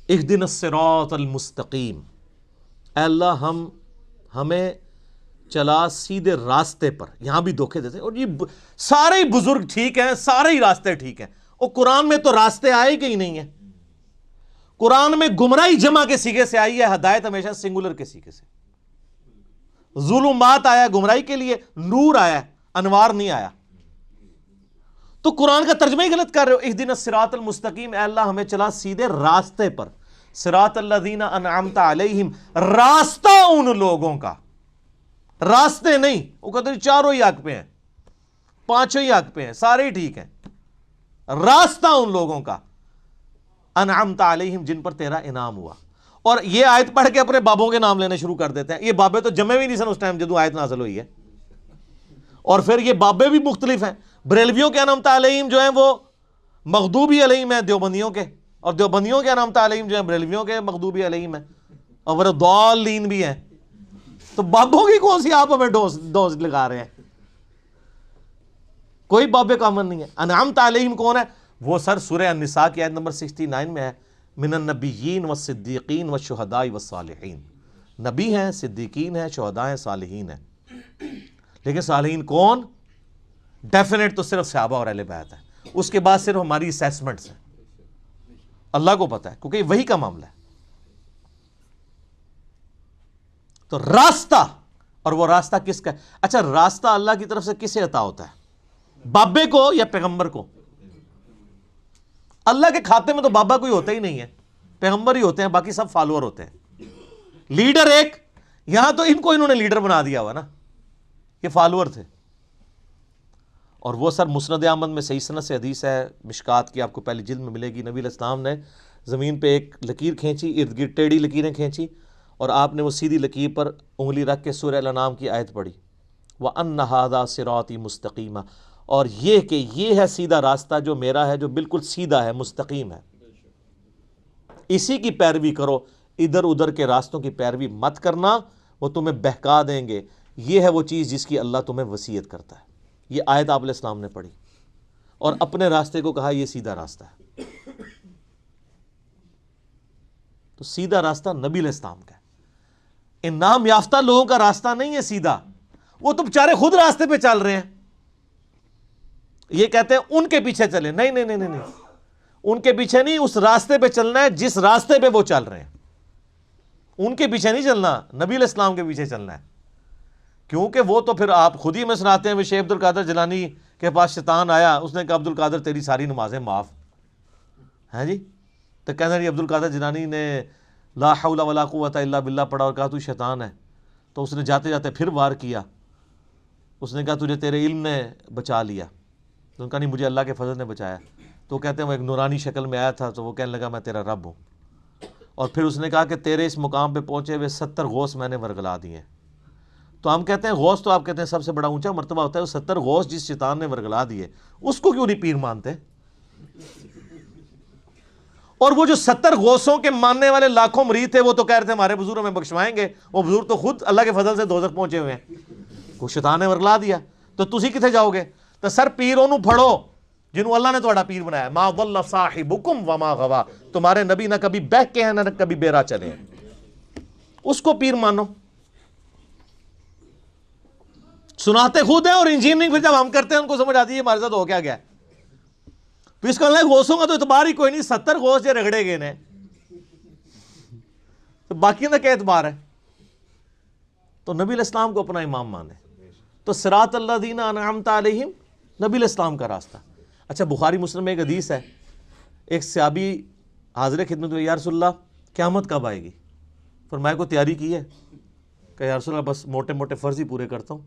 اہدنا الصراط المستقیم، اے اللہ ہمیں چلا سیدھے راستے پر. یہاں بھی دھوکے دیتے ہیں. اور یہ سارے ہی بزرگ ٹھیک ہیں، سارے ہی راستے ٹھیک ہیں. اور قرآن میں تو راستے آئے کہ ہی نہیں ہیں. قرآن میں گمراہی جمع کے سیغے سے آئی ہے، ہدایت ہمیشہ سنگولر کے سیغے سے. ظلمات آیا گمراہی کے لیے، نور آیا، انوار نہیں آیا. تو قرآن کا ترجمہ ہی غلط کر رہے ہو. اہدنا الصراط المستقیم، اے اللہ ہمیں چلا سیدھے راستے پر. صراط الذین انعمت علیہم، راستہ ان لوگوں کا، راستے نہیں. وہ کہتے ہیں چاروں ہی حق پہ ہیں، پانچوں ہی حق پہ ہیں، سارے ہی ٹھیک ہیں. راستہ ان لوگوں کا انعمت علیہم، جن پر تیرا انعام ہوا. اور یہ آیت پڑھ کے اپنے بابوں کے نام لینے شروع کر دیتے ہیں. یہ بابے تو جمے بھی نہیں سن اس ٹائم جدو آیت نازل ہوئی ہے. اور پھر یہ بابے بھی مختلف ہیں. بریلویوں کے انعمت علیہم جو ہیں وہ مغضوبی علیہم ہیں دیوبندیوں کے، اور دیوبندیوں کے انعمت علیہم جو ہیں بریلویوں کے مغضوبی علیہم ہیں، اور وہ ضالین بھی ہیں. تو بابوں کی کون سی آپ ہمیں ڈوز لگا رہے ہیں؟ کوئی بابے کا امن نہیں ہے. انعمت علیہم کون ہے؟ وہ سر سورہ النساء کی آیت نمبر 69 میں ہے، من النبیین والصدیقین والشہداء والصالحین. نبی ہیں، صدیقین ہیں، شہداء ہیں، صالحین ہیں. لیکن صالحین کون؟ ڈیفینیٹ تو صرف صحابہ اور اہل بیت ہے. اس کے بعد صرف ہماری اسیسمنٹس ہیں. اللہ کو پتہ ہے، کیونکہ یہ وہی کا معاملہ ہے. تو راستہ، اور وہ راستہ کس کا ہے؟ اچھا راستہ اللہ کی طرف سے کسے عطا ہوتا ہے؟ بابے کو یا پیغمبر کو؟ اللہ کے کھاتے میں تو بابا کوئی ہوتا ہی نہیں ہے، پیغمبر ہی ہوتے ہیں، باقی سب فالوور ہوتے ہیں. لیڈر ایک، یہاں تو ان کو انہوں نے لیڈر بنا دیا ہوا نا، یہ فالوور تھے. اور وہ سر مسند احمد میں صحیح سند سے حدیث ہے، مشکات کی آپ کو پہلی جلد میں ملے گی. نبی علیہ السلام نے زمین پہ ایک لکیر کھینچی، ارد گرد ٹیڑھی لکیریں کھینچی، اور آپ نے وہ سیدھی لکیر پر انگلی رکھ کے سورہ الانعام کی آیت پڑھی، وَأَنَّ هَذَا صِرَاطِي مُسْتَقِيمًا، اور یہ کہ یہ ہے سیدھا راستہ جو میرا ہے، جو بالکل سیدھا ہے، مستقیم ہے. اسی کی پیروی کرو، ادھر ادھر کے راستوں کی پیروی مت کرنا، وہ تمہیں بہکا دیں گے. یہ ہے وہ چیز جس کی اللہ تمہیں وصیت کرتا ہے. یہ آیت آپ علیہ السلام نے پڑھی اور اپنے راستے کو کہا یہ سیدھا راستہ ہے. تو سیدھا راستہ نبی علیہ السلام کا ہے. ان نام یافتہ لوگوں کا راستہ نہیں ہے سیدھا. وہ تو بیچارے خود راستے پہ چل رہے ہیں. یہ کہتے ہیں ان کے پیچھے چلے. نہیں نہیں نہیں نہیں، ان کے پیچھے نہیں، اس راستے پہ چلنا ہے جس راستے پہ وہ چل رہے ہیں. ان کے پیچھے نہیں چلنا، نبی علیہ السلام کے پیچھے چلنا ہے. کیونکہ وہ تو پھر آپ خود ہی میں سناتے ہیں، شیخ عبد القادر جیلانی کے پاس شیطان آیا، اس نے کہا عبد القادر تیری ساری نمازیں معاف ہیں جی. تو کہنا جی عبد القادر جیلانی نے لا حول ولا قوت الا باللہ پڑھا اور کہا تو شیطان ہے. تو اس نے جاتے جاتے پھر وار کیا. اس نے کہا تجھے تیرے علم نے بچا لیا. تو ان کا نہیں، مجھے اللہ کے فضل نے بچایا. تو کہتے ہیں وہ ایک نورانی شکل میں آیا تھا، تو وہ کہنے لگا میں تیرا رب ہوں. اور پھر اس نے کہا کہ تیرے اس مقام پہ پہنچے ہوئے 70 غوث میں نے ورگلا دیے. تو ہم کہتے ہیں غوث تو آپ کہتے ہیں سب سے بڑا اونچا مرتبہ ہوتا ہے. وہ 70 غوث جس شیطان نے ورگلا دیے اس کو کیوں نہیں پیر مانتے؟ اور وہ جو 70 غوثوں کے ماننے والے لاکھوں مرید تھے، وہ تو کہہ رہے تھے ہمارے بزرگ ہمیں بخشوائیں گے. وہ بزرگ تو خود اللہ کے فضل سے دوزخ پہنچے ہوئے ہیں. وہ شیطان نے ورگلا دیا. تو تسی کتنے جاؤ گے؟ تو سر پیروں نو پھڑو جنہوں اللہ نے تھوڑا پیر بنایا. ما ضل صاحبکم وما غوا، تمہارے نبی نہ کبھی بہک کے ہیں نہ کبھی بیرا چلے ہیں. اس کو پیر مانو. سناتے خود ہیں اور انجینئرنگ پھر جب ہم کرتے ہیں ان کو سمجھ آتی ہے ہمارے ساتھ ہو کیا گیا. پھر اس کا اللہ غوثوں کا تو اعتبار ہی کوئی نہیں. 70 غوث جو رگڑے گئے نے تو باقی کا کیا اعتبار ہے؟ تو نبی علیہ السلام کو اپنا امام مانے. تو صراط الذین انعمت علیہم نبی علیہ السلام کا راستہ. اچھا بخاری مسلم میں ایک حدیث ہے، ایک صحابی حاضر خدمت میں، یا رسول اللہ قیامت کب آئے گی؟ فرمایا کو تیاری کی ہے؟ کہ یا رسول اللہ بس موٹے موٹے فرض ہی پورے کرتا ہوں،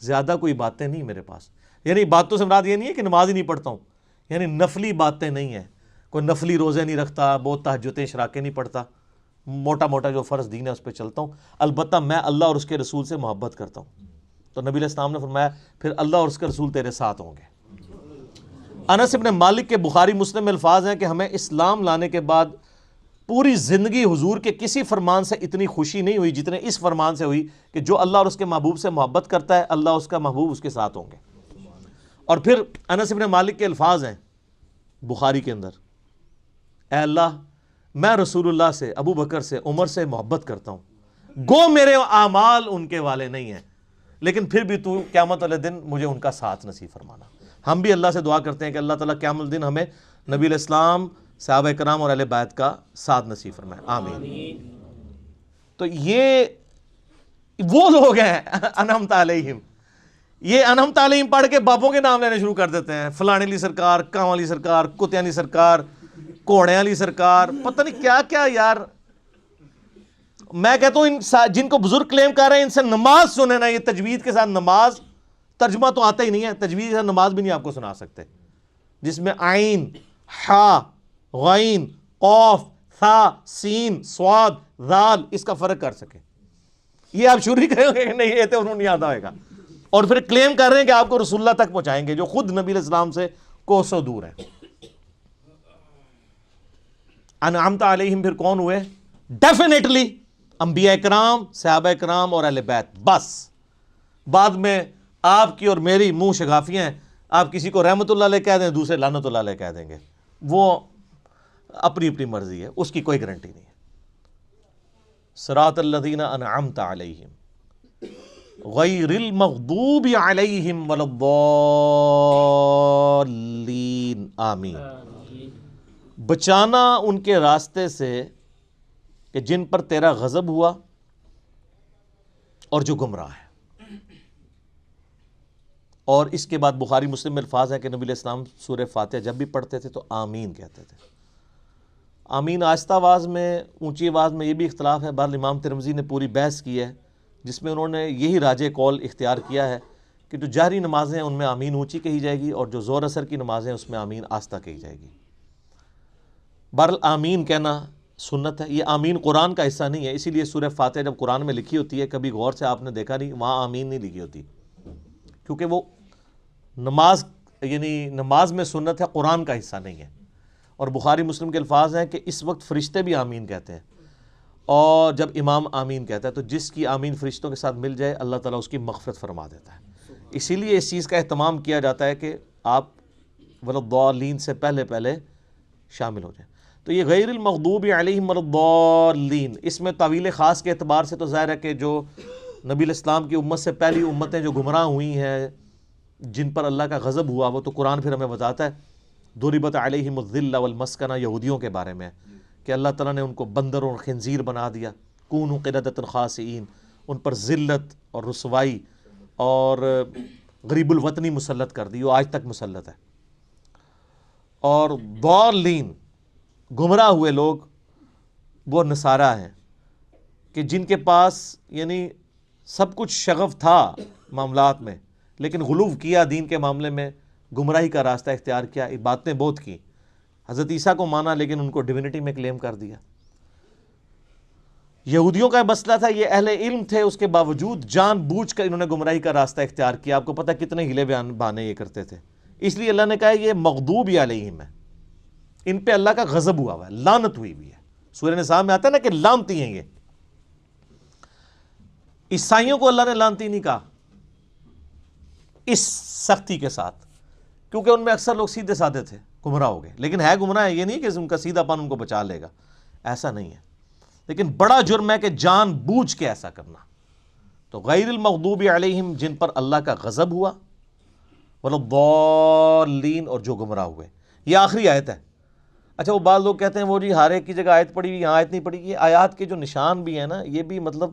زیادہ کوئی باتیں نہیں میرے پاس. یعنی باتوں سے مراد یہ نہیں ہے کہ نماز ہی نہیں پڑھتا ہوں، یعنی نفلی باتیں نہیں ہیں، کوئی نفلی روزے نہیں رکھتا، بہت تہجدیں اشراقیں نہیں پڑھتا، موٹا موٹا جو فرض دین ہے اس پہ چلتا ہوں. البتہ میں اللہ اور اس کے رسول سے محبت کرتا ہوں. تو نبی علیہ السلام نے فرمایا پھر اللہ اور اس کے رسول تیرے ساتھ ہوں گے. انس بن مالک کے بخاری مسلم میں الفاظ ہیں کہ ہمیں اسلام لانے کے بعد پوری زندگی حضور کے کسی فرمان سے اتنی خوشی نہیں ہوئی جتنے اس فرمان سے ہوئی کہ جو اللہ اور اس کے محبوب سے محبت کرتا ہے اللہ اس کا محبوب اس کے ساتھ ہوں گے. اور پھر انس بن مالک کے الفاظ ہیں بخاری کے اندر، اے اللہ میں رسول اللہ سے، ابو بکر سے، عمر سے محبت کرتا ہوں، گو میرے اعمال ان کے والے نہیں ہیں، لیکن پھر بھی تو قیامت والے دن مجھے ان کا ساتھ نصیب فرمانا. ہم بھی اللہ سے دعا کرتے ہیں کہ اللہ تعالیٰ قیامت الدن ہمیں نبی علیہ السلام، صحابہ کرام اور اہل بیت کا ساتھ نصیب فرمائے، آمین. تو یہ وہ لوگ ہیں انعمت علیہم، یہ انعمت علیہم پڑھ کے باپوں کے نام لینے شروع کر دیتے ہیں، فلانے علی سرکار، کاں علی سرکار، کتیاں علی سرکار، کوڑے علی سرکار، پتہ نہیں کیا کیا. یار میں کہتا ہوں ان جن کو بزرگ کلیم کر رہے ہیں ان سے نماز سنیں نا، یہ تجوید کے ساتھ نماز، ترجمہ تو آتا ہی نہیں ہے، تجوید کے ساتھ نماز بھی نہیں آپ کو سنا سکتے، جس میں عین، حا، غین، قوف، ثا، سین، صاد، ذال اس کا فرق کر سکے. یہ آپ شروع ہی کریں گے کہ نہیں یہ تو انہوں نہیں یاد آئے گا، اور پھر کلیم کر رہے ہیں کہ آپ کو رسول اللہ تک پہنچائیں گے جو خود نبی علیہ السلام سے کوسوں دور ہیں. انعمت علیہم پھر کون ہوئے؟ ڈیفینیٹلی انبیاء کرام، صحابہ کرام اور اہل بیت. بس بعد میں آپ کی اور میری منہ شگافیاں ہیں، آپ کسی کو رحمت اللہ علیہ کہہ دیں، دوسرے لعنت اللہ علیہ کہہ دیں گے، وہ اپنی اپنی مرضی ہے، اس کی کوئی گارنٹی نہیں ہے. صراط الذین انعمت علیہم غیر المغضوب علیہم ولا الضالین، آمین. بچانا ان کے راستے سے کہ جن پر تیرا غضب ہوا اور جو گمراہ ہے. اور اس کے بعد بخاری مسلم میں الفاظ ہیں کہ نبی علیہ السلام سورہ فاتحہ جب بھی پڑھتے تھے تو آمین کہتے تھے. آمین آہستہ آواز میں، اونچی آواز میں، یہ بھی اختلاف ہے. بہرحال امام ترمذی نے پوری بحث کی ہے جس میں انہوں نے یہی راجع قول اختیار کیا ہے کہ جو جہری نمازیں ہیں ان میں آمین اونچی کہی جائے گی، اور جو زور اثر کی نمازیں ہیں اس میں آمین آہستہ کہی جائے گی. بہرحال آمین کہنا سنت ہے. یہ آمین قرآن کا حصہ نہیں ہے، اسی لیے سورہ فاتحہ جب قرآن میں لکھی ہوتی ہے کبھی غور سے آپ نے دیکھا نہیں وہاں آمین نہیں لکھی ہوتی، کیونکہ وہ نماز یعنی نماز میں سنت ہے، قرآن کا حصہ نہیں ہے. اور بخاری مسلم کے الفاظ ہیں کہ اس وقت فرشتے بھی آمین کہتے ہیں، اور جب امام آمین کہتا ہے تو جس کی آمین فرشتوں کے ساتھ مل جائے اللہ تعالیٰ اس کی مغفرت فرما دیتا ہے. اسی لیے اس چیز کا اہتمام کیا جاتا ہے کہ آپ ولضالین سے پہلے پہلے شامل ہو جائیں. تو یہ غیر المغضوب علیہم ولضالین، اس میں طویل خاص کے اعتبار سے تو ظاہر ہے کہ جو نبی علیہ السلام کی امت سے پہلی امتیں جو گمراہ ہوئی ہیں، جن پر اللہ کا غضب ہوا، وہ تو قرآن پھر ہمیں بتاتا ہے. ضربت علیہم الذلہ والمسکنہ یہودیوں کے بارے میں کہ اللہ تعالیٰ نے ان کو بندر اور خنزیر بنا دیا، کونوا قردۃ خاسئین، ان پر ذلت اور رسوائی اور غریب الوطنی مسلط کر دی، وہ آج تک مسلط ہے. اور ضالین گمراہ ہوئے لوگ وہ نصارہ ہیں کہ جن کے پاس یعنی سب کچھ شغف تھا معاملات میں، لیکن غلو کیا دین کے معاملے میں، گمراہی کا راستہ اختیار کیا، باتیں بہت کی، حضرت عیسیٰ کو مانا لیکن ان کو ڈیونٹی میں کلیم کر دیا. یہودیوں کا مسئلہ تھا، یہ اہل علم تھے، اس کے باوجود جان بوجھ کر انہوں نے گمراہی کا راستہ اختیار کیا. آپ کو پتہ کتنے ہیلے بہانے یہ کرتے تھے. اس لیے اللہ نے کہا یہ مغضوب علیہم ہے، ان پہ اللہ کا غضب ہوا ہے، لعنت ہوئی بھی ہے. سورہ نساء میں آتا ہے نا کہ لعنتی ہیں یہ. عیسائیوں کو اللہ نے لعنتی نہیں کہا اس سختی کے ساتھ، کیونکہ ان میں اکثر لوگ سیدھے سادے تھے، گمراہ ہو گئے. لیکن ہے گمراہ ہے، یہ نہیں کہ ان کا سیدھا پن ان کو بچا لے گا، ایسا نہیں ہے. لیکن بڑا جرم ہے کہ جان بوجھ کے ایسا کرنا. تو غیر المغضوب علیہم جن پر اللہ کا غضب ہوا، والضالین اور جو گمراہ ہوئے. یہ آخری آیت ہے. اچھا وہ بعض لوگ کہتے ہیں وہ جی ہر ایک کی جگہ آیت پڑھی ہوئی، یہاں آیت نہیں پڑھی. یہ آیات کے جو نشان بھی ہیں نا، یہ بھی مطلب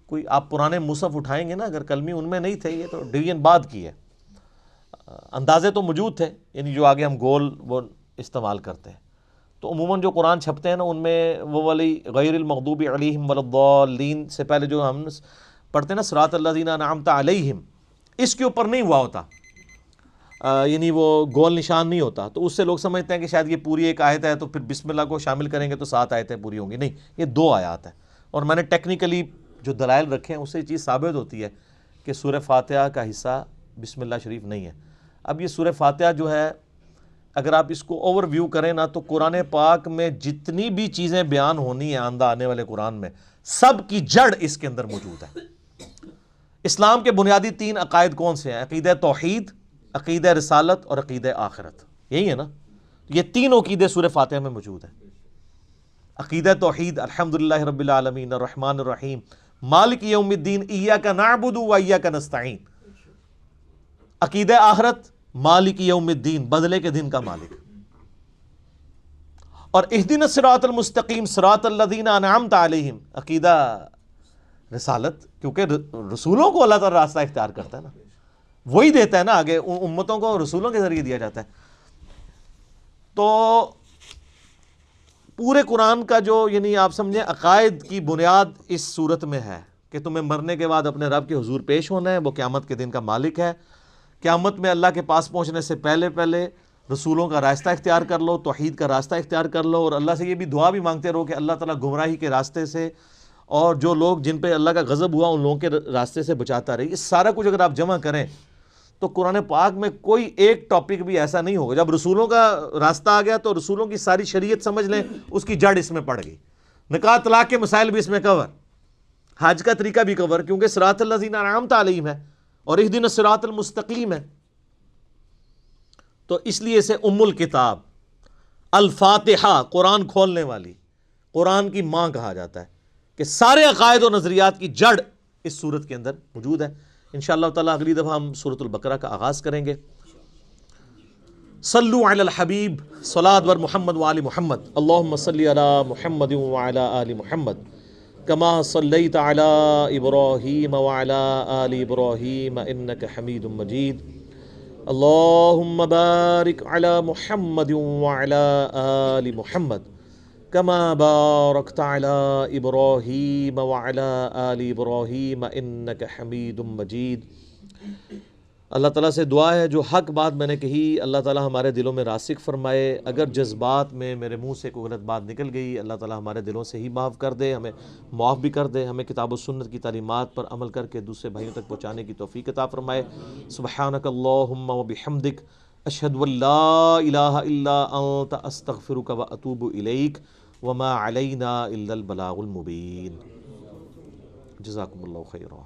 کوئی آپ پرانے مصحف اٹھائیں گے نا، اگر کلمی ان میں نہیں تھے، یہ تو ڈویژن بعد کی ہے. اندازے تو موجود تھے، یعنی جو آگے ہم گول وہ استعمال کرتے ہیں، تو عموماً جو قرآن چھپتے ہیں نا ان میں وہ والی غیر المغضوب علیہم ولا الضالین سے پہلے جو ہم پڑھتے ہیں نا صراط الذین انعمت علیہم، اس کے اوپر نہیں ہوا ہوتا، یعنی وہ گول نشان نہیں ہوتا، تو اس سے لوگ سمجھتے ہیں کہ شاید یہ پوری ایک آیت ہے تو پھر بسم اللہ کو شامل کریں گے تو 7 آیتیں پوری ہوں گی. نہیں، یہ 2 آیات ہیں. اور میں نے ٹیکنیکلی جو دلائل رکھے ہیں اس سے یہ چیز ثابت ہوتی ہے کہ سورہ فاتحہ کا حصہ بسم اللہ شریف نہیں ہے. اب یہ سورہ فاتحہ جو ہے اگر آپ اس کو اوور ویو کریں نا تو قرآن پاک میں جتنی بھی چیزیں بیان ہونی ہیں آئندہ آنے والے قرآن میں، سب کی جڑ اس کے اندر موجود ہے. اسلام کے بنیادی 3 عقائد کون سے ہیں؟ عقیدہ توحید، عقیدہ رسالت اور عقیدہ آخرت. یہی ہے نا، یہ تینوں عقیدے سورہ فاتحہ میں موجود ہیں. عقیدہ توحید الحمدللہ رب العالمین الرحمن الرحیم مالک یوم الدین ایاک نعبد و ایاک نستعین. عقیدہ آخرت مالک یوم الدین، بدلے کے دن کا مالک. اور اہدنا الصراط المستقیم صراط الذین انعمت علیہم عقیدہ رسالت، کیونکہ رسولوں کو اللہ تعالی راستہ اختیار کرتا ہے نا، وہی دیتا ہے نا آگے، امتوں کو رسولوں کے ذریعے دیا جاتا ہے. تو پورے قرآن کا جو یعنی آپ سمجھیں عقائد کی بنیاد اس صورت میں ہے کہ تمہیں مرنے کے بعد اپنے رب کے حضور پیش ہونا ہے، وہ قیامت کے دن کا مالک ہے. قیامت میں اللہ کے پاس پہنچنے سے پہلے پہلے رسولوں کا راستہ اختیار کر لو، توحید کا راستہ اختیار کر لو، اور اللہ سے یہ بھی دعا بھی مانگتے رہو کہ اللہ تعالیٰ گمراہی کے راستے سے اور جو لوگ جن پہ اللہ کا غضب ہوا ان لوگوں کے راستے سے بچاتا رہے. یہ سارا کچھ اگر آپ جمع کریں تو قرآن پاک میں کوئی ایک ٹاپک بھی ایسا نہیں ہوگا. جب رسولوں کا راستہ آ گیا تو رسولوں کی ساری شریعت سمجھ لیں، اس کی جڑ اس میں پڑ گئی. نکاح طلاق کے مسائل بھی اس میں کور، حج کا طریقہ بھی کور، کیونکہ صراط الذین انعمت علیہم ہے اور اہدنا الصراط المستقیم ہے. تو اس لیے اسے ام الکتاب الفاتحہ، قرآن کھولنے والی، قرآن کی ماں کہا جاتا ہے کہ سارے عقائد و نظریات کی جڑ اس صورت کے اندر موجود ہے. انشاءاللہ تعالیٰ اگلی دفعہ ہم سورۃ البقرہ کا آغاز کریں گے. صلو علی الحبیب صلاۃ ور محمد و آل محمد. اللہم صلی علی محمد و علی آل محمد کما صلیت علی ابراہیم و علی آل ابراہیم انک حمید مجید. اللہم بارک علی محمد و علی آل محمد کما بارکت علی ابراہیم وعلی آل ابراہیم انک حمید مجید. اللہ تعالیٰ سے دعا ہے جو حق بات میں نے کہی اللہ تعالیٰ ہمارے دلوں میں راسخ فرمائے. اگر جذبات میں میرے منہ سے کوئی غلط بات نکل گئی اللہ تعالیٰ ہمارے دلوں سے ہی معاف کر دے، ہمیں معاف بھی کر دے، ہمیں کتاب و سنت کی تعلیمات پر عمل کر کے دوسرے بھائیوں تک پہنچانے کی توفیق عطا فرمائے. سبحانک اللہم و بحمدک اشہد ان لا الہ الا انت استغفرک و اتوب الیک وما علینا الا البلاغ المبین. جزاکم اللہ خیرا.